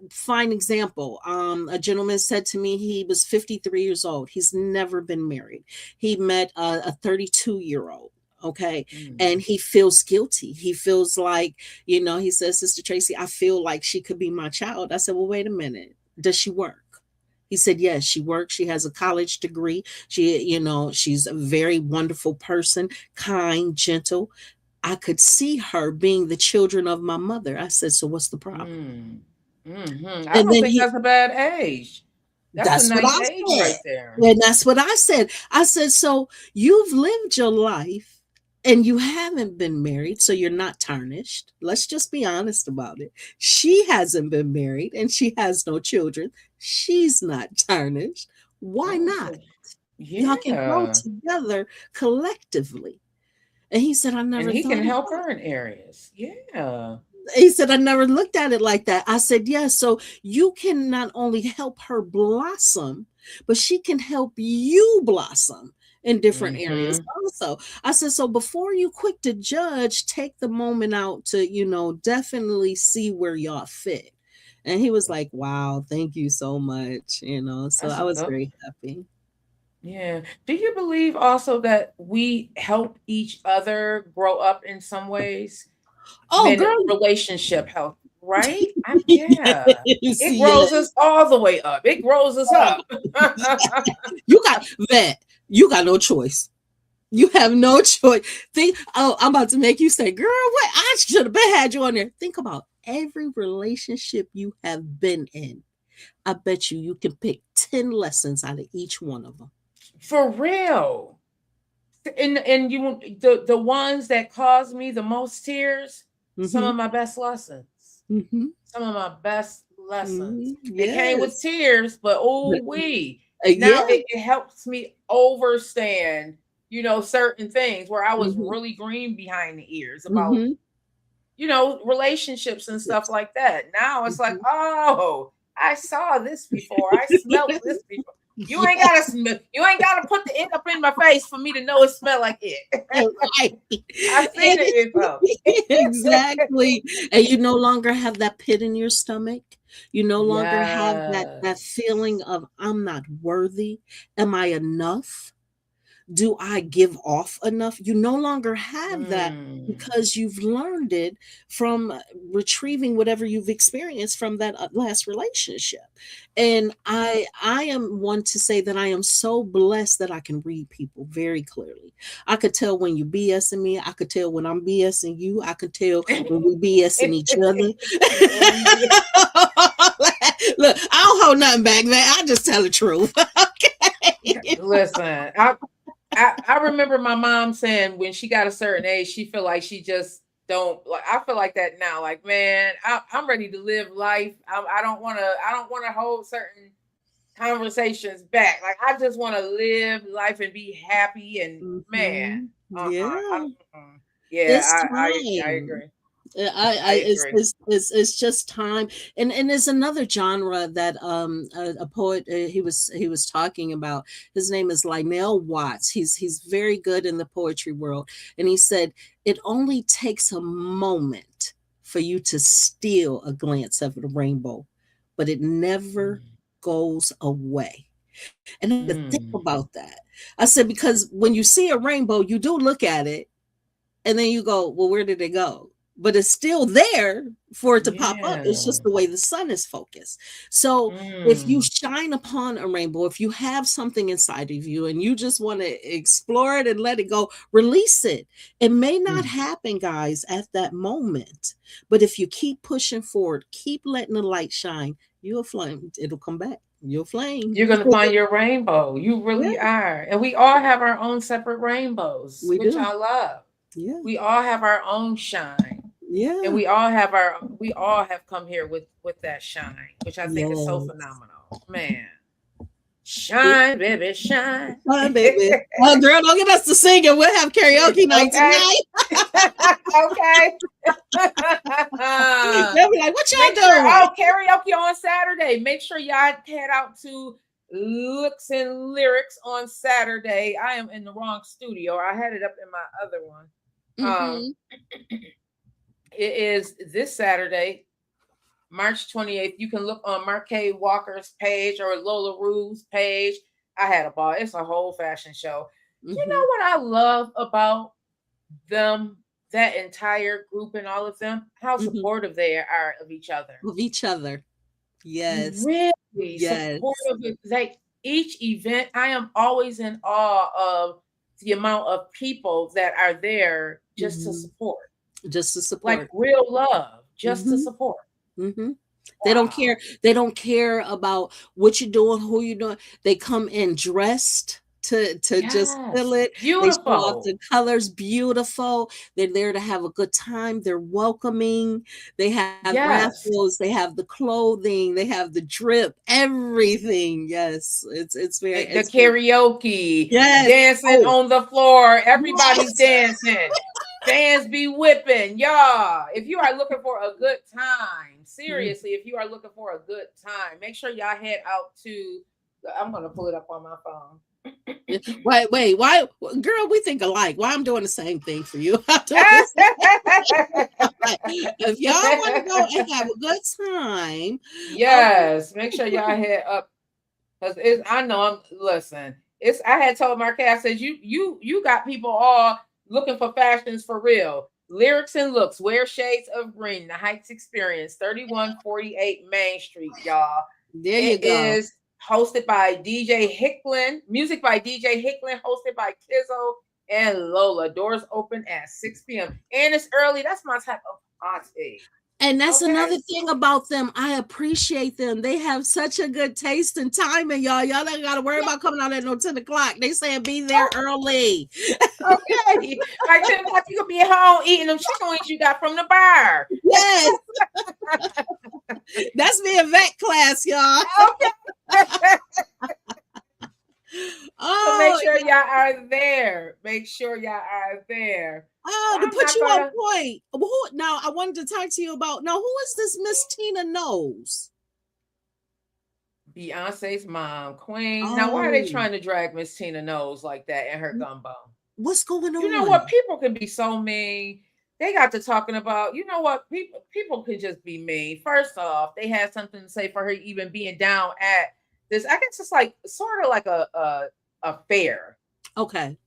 S1: fine example. A gentleman said to me he was 53 years old. He's never been married. He met a 32-year-old. Okay. And he feels guilty. He feels like, you know, he says, Sister Tracy, I feel like she could be my child. I said, well, wait a minute. Does she work? He said, yes, she works. She has a college degree. She, you know, she's a very wonderful person, kind, gentle. I could see her being the children of my mother. I said, so what's the problem?
S2: I
S1: And
S2: don't
S1: then
S2: think that's a bad age. That's a
S1: that's what
S2: nice
S1: I
S2: age
S1: said.
S2: right there.
S1: And that's what I said. I said, so you've lived your life and you haven't been married, so you're not tarnished. Let's just be honest about it. She hasn't been married and she has no children. She's not tarnished. Why
S2: Oh,
S1: not?
S2: so
S1: Y'all can grow
S2: yeah.
S1: together collectively. And he said, I
S2: And
S1: never
S2: he
S1: thought
S2: can
S1: about
S2: help
S1: it.
S2: her in areas. Yeah.
S1: He said, I never looked at it like that. I said, yes. So you can not only help her blossom, but she can help you blossom in different areas
S2: Mm-hmm.
S1: also. I said, so before you quick to judge, take the moment out to, you know, definitely see where y'all fit. And he was like, wow, thank you so much. You know, so
S2: That's
S1: I
S2: a
S1: was
S2: good.
S1: very happy.
S2: Yeah. Do you believe also that we help each other grow up in some ways?
S1: Oh,
S2: Men
S1: girl.
S2: relationship health, right? Yeah. It
S1: See,
S2: grows us all the way up. It grows us up.
S1: you got vet. You got no choice. You have no choice. Think, oh, I'm about to make you say, girl, what? I should have been had you on there. Think about every relationship you have been in. I bet you can pick 10 lessons out of each one of them.
S2: For real. And you the ones that caused me the most tears, some
S1: Mm-hmm.
S2: of my best lessons.
S1: Mm-hmm.
S2: Some of my best
S1: Mm-hmm.
S2: lessons. It came with
S1: Yes.
S2: tears, but oh
S1: But,
S2: we
S1: yeah.
S2: now it helps me overstand, certain things where I was
S1: Mm-hmm.
S2: really green behind the ears about,
S1: Mm-hmm.
S2: relationships and stuff
S1: Yes.
S2: like that. Now it's like,
S1: Mm-hmm.
S2: oh, I saw this before. I smelt this before. You ain't
S1: Yeah.
S2: gotta you ain't gotta put the it up in my face for me to know it smelled like it.
S1: Right.
S2: I've seen it before.
S1: Exactly. And you no longer have that pit in your stomach. You no longer have that feeling
S2: Yes.
S1: of I'm not worthy. Am I enough? Do I give off enough? You no longer have that
S2: Mm.
S1: because you've learned it from retrieving whatever you've experienced from that last relationship. And I am one to say that I am so blessed that I can read people very clearly. I could tell when you BSing me. I could tell when I'm BSing you. I could tell when we BSing each other.
S2: When we be-
S1: Look, I don't hold nothing back, man. I just tell the truth. Okay.
S2: Listen, I remember my mom saying when she got a certain age, she feel like she just don't like. I feel like that now. Like, man, I'm ready to live life. I don't want to hold certain conversations back. Like, I just want to live life and be happy. And man,
S1: Mhm.
S2: I,
S1: Yeah.
S2: mm-mm. Yeah,
S1: It's
S2: I
S1: time.
S2: agree.
S1: I
S2: I agree.
S1: it's just time, and there's another genre that a poet he was talking about. His name is Lionel Watts. He's very good in the poetry world, and he said it only takes a moment for you to steal a glance of the rainbow, but it never
S2: Mm.
S1: goes away. And I had to think
S2: Mm.
S1: about that. I said because when you see a rainbow, you do look at it and then you go, well, where did it go? But it's still there for it to pop up. It's
S2: Yeah.
S1: just the way the sun is focused. So if you
S2: Mm.
S1: shine upon a rainbow, if you have something inside of you and you just want to explore it and let it go, release it. It may not
S2: Mm.
S1: happen, guys, at that moment. But if you keep pushing forward, keep letting the light shine, you'll flame. It'll come back. You'll flame.
S2: You're gonna find your rainbow. You
S1: Yeah,
S2: really are. And we all have our own separate rainbows,
S1: we
S2: which
S1: do.
S2: I love.
S1: Yeah.
S2: We all have our own shine. And
S1: Yeah.
S2: we all have come here with that shine, which I think is so
S1: Yes.
S2: phenomenal. Man. Shine, baby, shine.
S1: Fun, baby. Oh, girl, don't get us to sing it. We'll have karaoke night
S2: Okay.
S1: tonight.
S2: Okay.
S1: They'll be like, what
S2: Make
S1: y'all
S2: sure,
S1: doing?
S2: karaoke on Saturday. Make sure y'all head out to Looks and Lyrics on Saturday. I am in the wrong studio. I had it up in my other one. Um,
S1: Mm-hmm.
S2: it is this Saturday, March 28th. You can look on Marquette Walker's page or Lola Rue's page. I had a ball. It's a whole fashion show. You
S1: Mm-hmm.
S2: know what I love about them, that entire group and all of them? How
S1: Mm-hmm.
S2: supportive they are of each other.
S1: Of each other. Yes.
S2: Really
S1: Yes.
S2: supportive. Like each event, I am always in awe of the amount of people that are there just to
S1: Mm-hmm.
S2: support.
S1: Just to
S2: Like
S1: support.
S2: real love, just to
S1: Mm-hmm.
S2: support.
S1: Mm-hmm. They don't
S2: Wow.
S1: care. They don't care about what you're doing, who you're doing. They come in dressed to just
S2: Yes.
S1: feel it. They show off
S2: Beautiful.
S1: the colors, beautiful. They're there to have a good time. They're welcoming. They have
S2: Yes.
S1: raffles. They have the clothing. They have the drip. Everything. Yes, it's very
S2: The
S1: it's very
S2: karaoke,
S1: yes.
S2: dancing
S1: Oh
S2: on the floor. Everybody's
S1: yes.
S2: dancing. Fans be whipping. Y'all, if you are looking for a good time, seriously, if you are looking for a good time, make sure y'all head out to, I'm going to pull it up on my phone.
S1: Wait. Why, girl? We think alike. Why I'm doing the same thing for you? I'm doing the if y'all want to go and have a good time, okay.
S2: Yes, make sure y'all head up because I know I'm listen. I had told Marquette, I said, you got people all looking for fashions for real. Lyrics and Looks, Wear Shades of Green, The Heights Experience, 3148 Main Street, y'all.
S1: There you
S2: It
S1: go.
S2: is hosted by DJ Hicklin, music by DJ Hicklin, hosted by Kizzo and Lola. Doors open at 6 p.m. And it's early. That's my type of party.
S1: And that's
S2: Okay.
S1: another thing about them. I appreciate them. They have such a good taste and timing, y'all. Y'all don't got to worry about coming out at no 10 o'clock. They saying be there early.
S2: Okay. Like 10 o'clock, you could be at home eating them chicken wings you got from the bar.
S1: Yes, that's me a vet class, y'all.
S2: Okay. So make
S1: Oh,
S2: sure y'all are there. Make sure y'all are there.
S1: oh,
S2: Well,
S1: to
S2: I'm
S1: put
S2: not
S1: you on
S2: gonna
S1: point. Who, now, I wanted to talk to you about. Now, who is this Miss Tina Knowles?
S2: Beyonce's mom, Queen. Now, why are they
S1: Oh,
S2: trying to drag Miss Tina Knowles like that in her gumbo?
S1: what's going
S2: You know what?
S1: on?
S2: People can be so mean. They got to talking about, you know what? People can just be mean. First off, they had something to say for her even being down at this. I guess it's like sort of like a fair,
S1: Okay.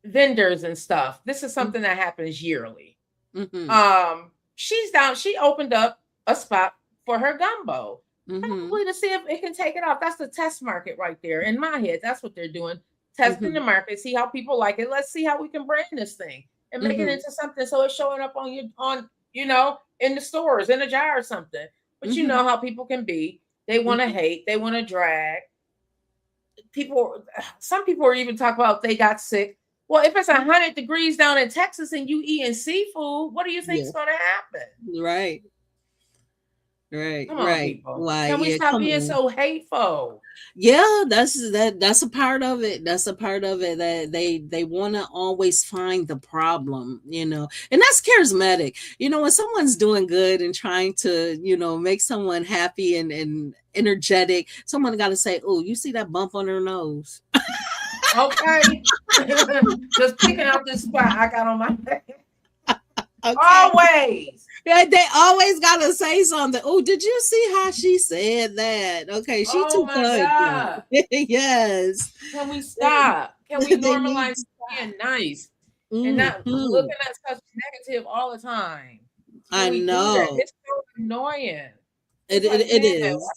S2: vendors and stuff. This is something that happens yearly.
S1: Mm-hmm.
S2: She's down. She opened up a spot for her gumbo,
S1: Mm-hmm.
S2: probably to see if it can take it off. That's the test market right there. In my head, that's what they're doing. Testing
S1: Mm-hmm.
S2: the market, see how people like it. Let's see how we can brand this thing and make it
S1: Mm-hmm.
S2: into something so it's showing up in the stores in a jar or something. But you
S1: Mm-hmm.
S2: know how people can be. They want to
S1: Mm-hmm.
S2: hate. They want to drag. People. Some people are even talking about they got sick. Well, if it's 100 degrees down in Texas and you eating seafood, what do you think
S1: Yeah.
S2: is going to happen?
S1: Right. Right,
S2: Come on,
S1: right.
S2: people.
S1: Why?
S2: Can we
S1: Yeah,
S2: stop
S1: come
S2: being
S1: on.
S2: so hateful?
S1: Yeah, that's a part of it. That's a part of it that they want to always find the problem, and that's charismatic. When someone's doing good and trying to, make someone happy and energetic, someone got to say, "Oh, you see that bump on her nose?"
S2: Okay. Just picking out this spot I got on my head.
S1: Okay.
S2: Always.
S1: They always gotta say something. Oh, did you see how she said that? Okay, she
S2: Oh
S1: too
S2: my
S1: kind now.
S2: God.
S1: Yes.
S2: Can we
S1: They,
S2: stop? Can we
S1: they need
S2: normalize
S1: to
S2: being
S1: stop.
S2: nice and not
S1: Hmm.
S2: looking at such negative all the time? Can
S1: I
S2: we do that?
S1: know.
S2: It's so annoying.
S1: It,
S2: It's
S1: it,
S2: like,
S1: it
S2: man,
S1: is.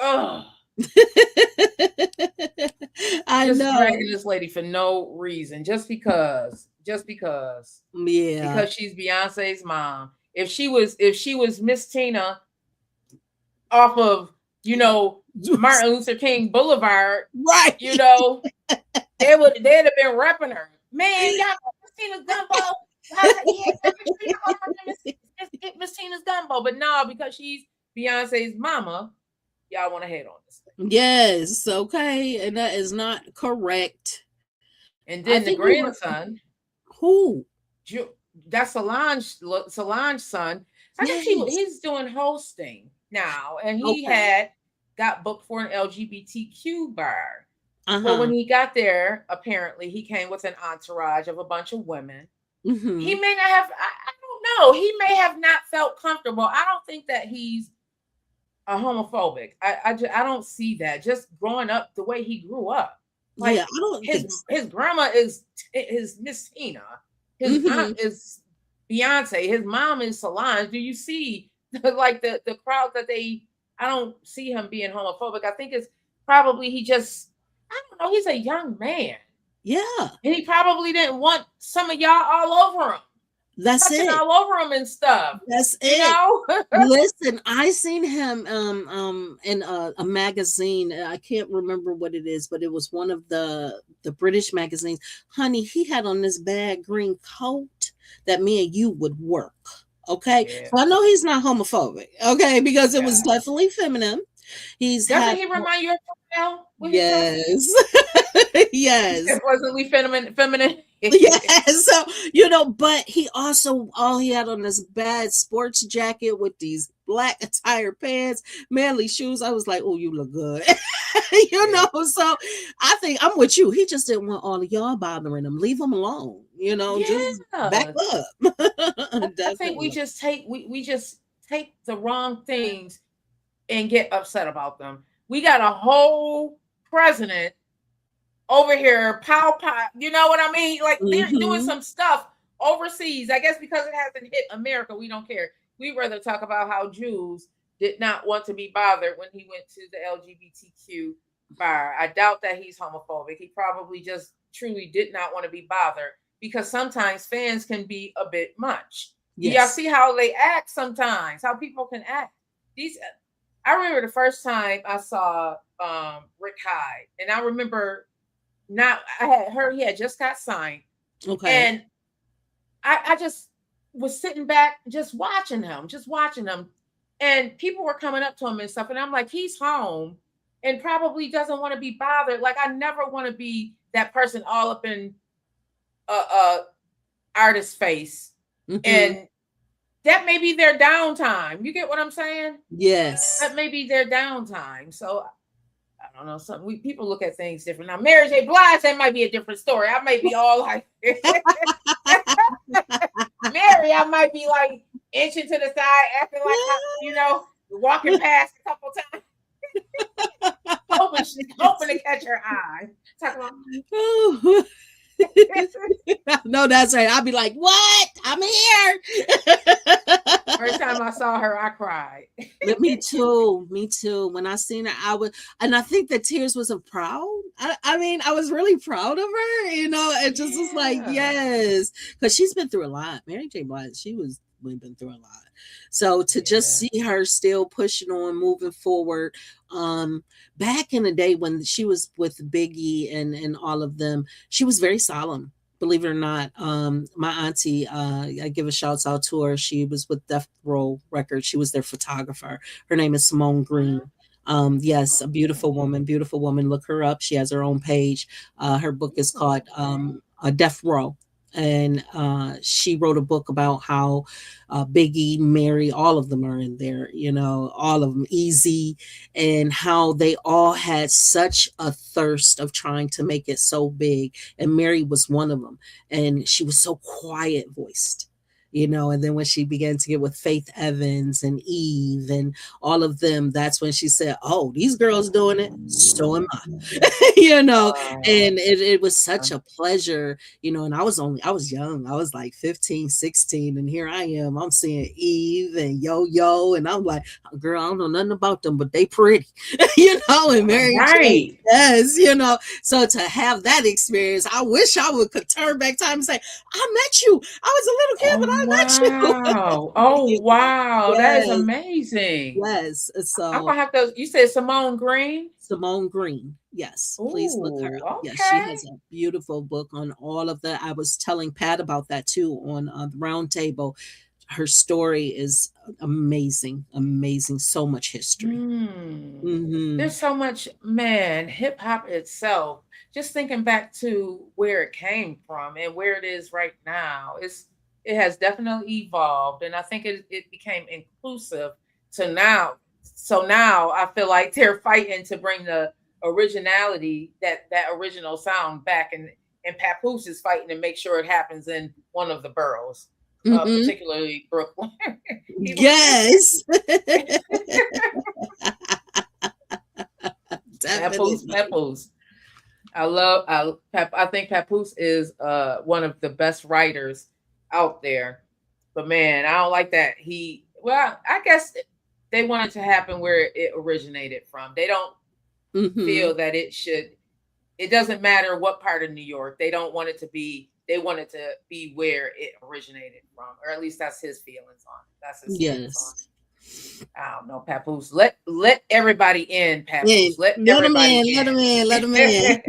S2: ugh,
S1: I
S2: just
S1: know.
S2: dragging this lady for no reason, just because,
S1: Yeah.
S2: because she's Beyonce's mom. If she was Miss Tina off of, you know, Martin Luther King Boulevard,
S1: Right.
S2: you know, they'd have been repping her. Man, y'all Miss Tina's gumbo. Yeah, Miss Tina's gumbo. But no, because she's Beyonce's mama, y'all want to hate on this thing.
S1: Yes. Okay. And that is not correct.
S2: And
S1: I
S2: then the
S1: think we were
S2: grandson,
S1: who?
S2: that's Solange's son. I guess
S1: Yes.
S2: he's doing hosting now, and he
S1: Okay.
S2: had got booked for an LGBTQ bar. Well, when
S1: Uh-huh.
S2: he got there, apparently he came with an entourage of a bunch of women. He
S1: Hmm.
S2: may not have, I don't know, he may have not felt comfortable. I don't think that he's a homophobic. I don't see that. Just growing up the way he grew up,
S1: Yeah,
S2: like
S1: I don't
S2: his
S1: think so.
S2: his grandma is Miss Tina, his
S1: Hmm.
S2: aunt is Beyonce, his mom is Solange. Do you see like the crowd that they? I don't see him being homophobic. I think it's probably he just, I don't know. He's a young man,
S1: Yeah,
S2: and he probably didn't want some of y'all all over him,
S1: that's
S2: touching
S1: it.
S2: all over him and stuff.
S1: That's
S2: You
S1: it.
S2: know?
S1: Listen, I seen him in a magazine. I can't remember what it is, but it was one of the British magazines. Honey, he had on this bad green coat that me and you would work. Okay,
S2: Yeah,
S1: so I know he's not homophobic. Okay, because it was
S2: yeah.
S1: definitely feminine. He's
S2: Doesn't
S1: had
S2: he remind you of Pharrell with his dressing?
S1: yes,
S2: You
S1: yes.
S2: said pleasantly feminine.
S1: Yeah, so but he also all he had on this bad sports jacket with these black attire pants, manly shoes. I was like, oh, you look good.
S2: Yeah.
S1: So I think I'm with you. He just didn't want all of y'all bothering him. Leave him alone, just back
S2: Yeah.
S1: up.
S2: I think we
S1: Definitely.
S2: just take we just take the wrong things and get upset about them. We got a whole president over here, pow pow. You know what I mean? Like they're doing
S1: Hmm.
S2: some stuff overseas. I guess because it hasn't hit America, we don't care. We'd rather talk about how Jews did not want to be bothered when he went to the LGBTQ bar. I doubt that he's homophobic. He probably just truly did not want to be bothered because sometimes fans can be a bit much. Do y'all
S1: Yes.
S2: see how they act sometimes? How people can act. These I remember the first time I saw Rick Hyde, and I remember now I had heard he had just got signed,
S1: Okay.
S2: and I just was sitting back just watching him, and people were coming up to him and stuff, and I'm like, he's home and probably doesn't want to be bothered. Like I never want to be that person all up in a artist's face,
S1: Hmm.
S2: and that may be their downtime. You get what I'm saying?
S1: Yes.
S2: That may be their downtime. So I don't know. Some people look at things different. Now, Mary J. Blige, that might be a different story. I might be all like, Mary, I might be like inching to the side, acting like, walking past a couple times, hoping to catch her eye. Talking about,
S1: No, that's right. I'll be like, what? I'm here.
S2: first time I saw her, I cried.
S1: Me too. Me too. When I seen her, and I think the tears was of proud. I mean, I was really proud of her. It just was like,
S2: Yeah.
S1: yes, because she's been through a lot. Mary J. Blige, we've been through a lot. So to just
S2: Yeah.
S1: see her still pushing on, moving forward. Back in the day when she was with Biggie and all of them, she was very solemn. believe it or not, my auntie, I give a shout out to her. She was with Death Row Records. She was their photographer. Her name is Simone Green. Yes, a beautiful woman, beautiful woman. Look her up. She has her own page. Her book is called Death Row. And she wrote a book about how Biggie, Mary, all of them are in there, you know, all of them, Easy, and how they all had such a thirst of trying to make it so big. And Mary was one of them. And she was so quiet voiced, you know. And then when she began to get with Faith Evans and Eve and all of them, that's when she said, oh, these girls doing it, so am I. You know. And it was such a pleasure, you know. And I was young, I was like 15, 16, and here I am, I'm seeing Eve and Yo-Yo, and I'm like, girl, I don't know nothing about them, but they pretty. You know. And Mary J, yes, you know. So to have that experience, I wish I could turn back time and say, I met you, I was a little kid, but I met you.
S2: Oh, wow.
S1: Yes.
S2: That is amazing.
S1: Yes. So
S2: I'm gonna have to, you said Simone Green?
S1: Simone Green. Yes. Please look her up.
S2: Okay.
S1: Yes, she has a beautiful book on all of that. I was telling Pat about that too on the round table. Her story is amazing, amazing. So much history.
S2: There's so much, man, hip hop itself. Just thinking back to where it came from and where it is right now, it has definitely evolved, and I think it became inclusive to now. So now I feel like they're fighting to bring the originality, that original sound back, and Papoose is fighting to make sure it happens in one of the boroughs, particularly Brooklyn.
S1: Yes.
S2: Papoose. I think Papoose is one of the best writers out there. But man, I don't like that. I guess they want it to happen where it originated from. They don't feel that it doesn't matter what part of New York. They want it to be where it originated from, or at least that's his feelings on it. That's his feelings on it. I don't know, Papoose. Let everybody in, Papoose. Let them in.
S1: Let them in.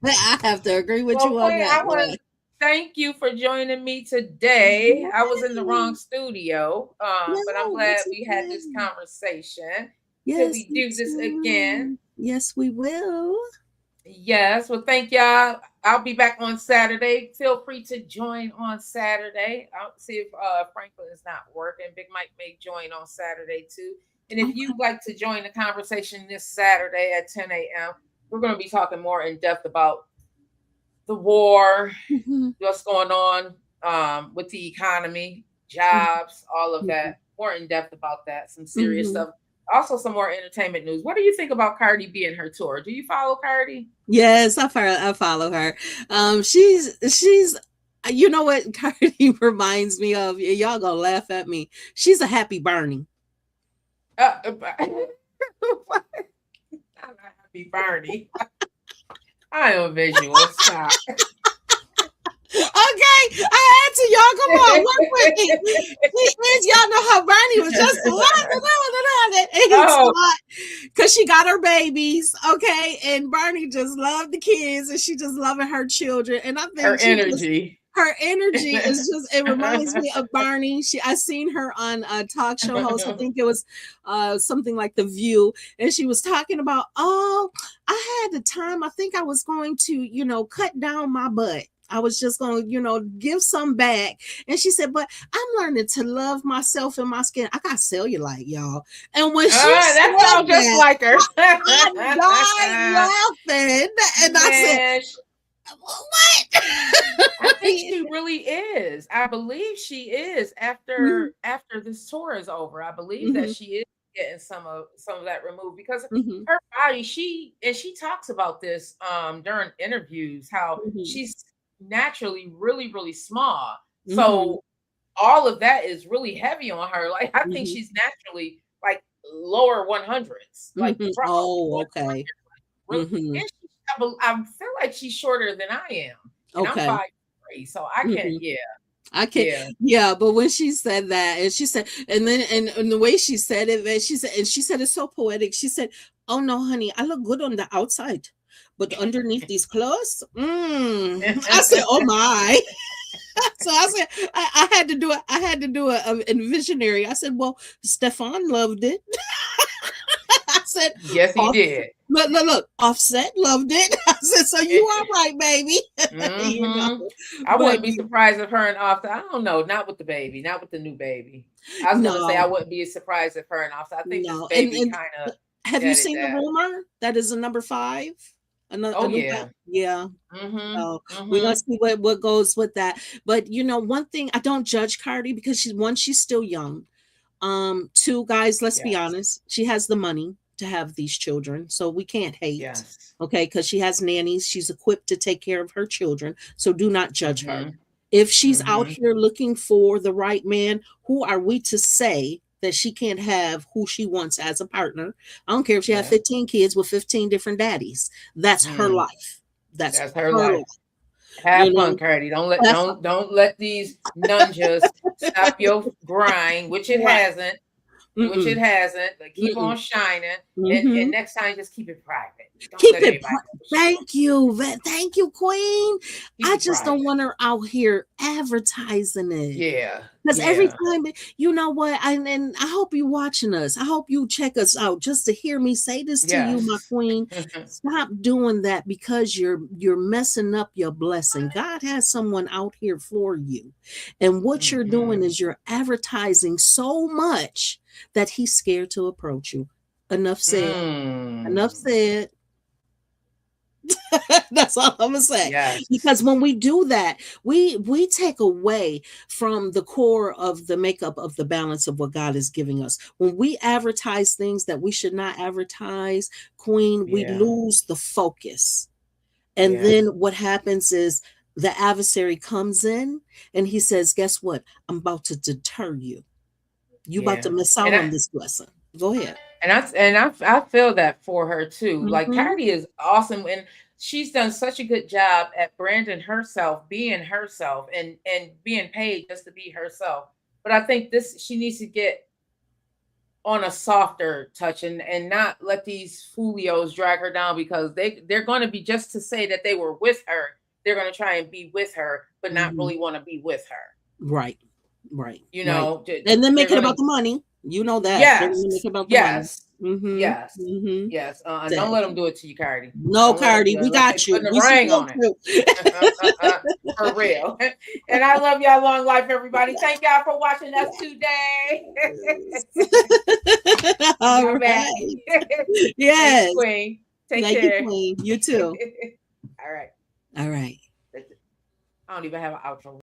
S1: I have to agree with you on that.
S2: I want to thank you for joining me today. I was in the wrong studio, but I'm glad we had this conversation. Yes, we do this again.
S1: Yes, we will.
S2: Yes. Well, thank y'all. I'll be back on Saturday. Feel free to join on Saturday. I'll see if Franklin is not working. Big Mike may join on Saturday too. And if you'd like to join the conversation this Saturday at 10 a.m., we're going to be talking more in depth about the war, what's going on with the economy, jobs, all of that. More in depth about that. Some serious stuff. Also, some more entertainment news. What do you think about Cardi B and her tour? Do you follow Cardi?
S1: Yes, I follow her. She's you know what Cardi reminds me of? Y'all gonna laugh at me. She's a happy Bernie.
S2: I'm not happy Bernie. I am visual. Stop.
S1: Okay, I had to. Y'all come on, work with me. Y'all know how Bernie was just because she got her babies, okay, and Bernie just loved the kids, and she just loving her children, and I think
S2: her energy.
S1: Her energy is just, it reminds me of Bernie. I seen her on a talk show host. I think it was something like The View. And she was talking about, I had the time, I think I was going to, cut down my butt. I was just going to, give some back. And she said, but I'm learning to love myself and my skin. I got cellulite, y'all. And when she
S2: that sounds just like her.
S1: I died laughing. And I said, what?
S2: I think she really is. I believe she is after this tour is over. I believe that she is getting some of that removed because her body, she talks about this during interviews, how she's naturally really, really small. So all of that is really heavy on her. Like I think she's naturally like lower 100s. Like
S1: okay.
S2: And I feel like she's shorter than I am. And I'm 5'3", so I can't.
S1: I can't. Yeah, but when she said that, and she said, and the way she said it, she said it's so poetic. She said, "Oh no, honey, I look good on the outside, but underneath these clothes, I said, "Oh my!" So I said, I had to do it. I had to do a visionary. I said, "Well, Stefan loved it." I said,
S2: Yes, he
S1: "Off,
S2: did.
S1: look, Offset loved it." I said, "So you are right, baby." You know,
S2: Mm-hmm. I
S1: but
S2: wouldn't be surprised if her and Offset. I don't know, not with the baby, not with the new baby. I was gonna say I
S1: no,
S2: wouldn't be surprised if her and Offset. I think this
S1: no,
S2: baby
S1: and
S2: kind of
S1: have you
S2: deaded
S1: seen the
S2: that.
S1: rumor that is a number five? A
S2: Oh
S1: new
S2: yeah.
S1: yeah.
S2: Mm-hmm.
S1: So we're gonna
S2: Mm-hmm.
S1: see what goes with that. But you know, one thing I don't judge Cardi because she's still young. Two, guys, let's be
S2: Yes.
S1: honest, she has the money to have these children, so we can't hate.
S2: Yes.
S1: Okay, because she has nannies, she's equipped to take care of her children. So do not judge her.
S2: Mm-hmm.
S1: If she's out
S2: Mm-hmm.
S1: here looking for the right man, who are we to say that she can't have who she wants as a partner? I don't care if she had
S2: Yeah.
S1: 15 kids with 15 different daddies. That's her
S2: Mm.
S1: life. That's
S2: That's her
S1: her
S2: life.
S1: life.
S2: Have
S1: You
S2: fun,
S1: know,
S2: Cardi. Don't let
S1: that's
S2: don't let these nunjas stop your grind,
S1: right.
S2: which it
S1: Mm-mm,
S2: hasn't. But keep
S1: mm-mm.
S2: on shining, and
S1: Mhm.
S2: next time just keep it private. Don't
S1: Keep
S2: let
S1: it
S2: everybody
S1: pri
S2: know what you're doing.
S1: Thank you, thank you, queen.
S2: Keep
S1: I
S2: it
S1: just don't
S2: private.
S1: want her out here advertising it.
S2: Yeah,
S1: Because every
S2: yeah,
S1: time, you know what, and I hope you watching us. I hope you check us out just to hear me say this to you, my
S2: yes.
S1: queen. Stop doing that because you're messing up your blessing. God has someone out here for you. And what you're doing
S2: Hmm.
S1: is you're advertising so much that he's scared to approach you. Enough said. Enough
S2: Mm.
S1: said. That's all I'm gonna say.
S2: Yes,
S1: Because when we do that, we take away from the core of the makeup of the balance of what God is giving us. When we advertise things that we should not advertise, Queen, we
S2: yeah,
S1: lose the focus. And
S2: yeah.
S1: then what happens is the adversary comes in and he says, "Guess what? I'm about to deter you. You about to
S2: Yeah.
S1: miss
S2: And
S1: out
S2: I
S1: on this blessing." Go ahead.
S2: I feel that for her too. Like
S1: Hmm.
S2: Cardi is awesome and she's done such a good job at branding herself, being herself and being paid just to be herself. But I think this she needs to get on a softer touch and not let these folios drag her down because they're going to be just to say that they were with her. They're going to try and be with her, but not
S1: Hmm.
S2: really want to be with her.
S1: Right. Right.
S2: You
S1: Right.
S2: know,
S1: And then
S2: they're
S1: make it
S2: going
S1: about
S2: to
S1: the money. You know that. They're gonna make
S2: yes,
S1: it about the money.
S2: yes,
S1: Mhm.
S2: yes,
S1: Mhm.
S2: yes. And don't
S1: That
S2: let them do it to you, Cardi.
S1: no,
S2: Don't let them
S1: Cardi,
S2: do it
S1: we
S2: unless they
S1: got you.
S2: putting a
S1: We
S2: ring
S1: support
S2: on it.
S1: you.
S2: For real. And I love y'all. Long life, everybody. Thank y'all for watching us today.
S1: All
S2: Y'all back.
S1: right.
S2: Thanks,
S1: Yes.
S2: Queen. Take
S1: Thank you,
S2: care.
S1: Queen. You too.
S2: All right.
S1: All right.
S2: That's it. I don't even have an outro.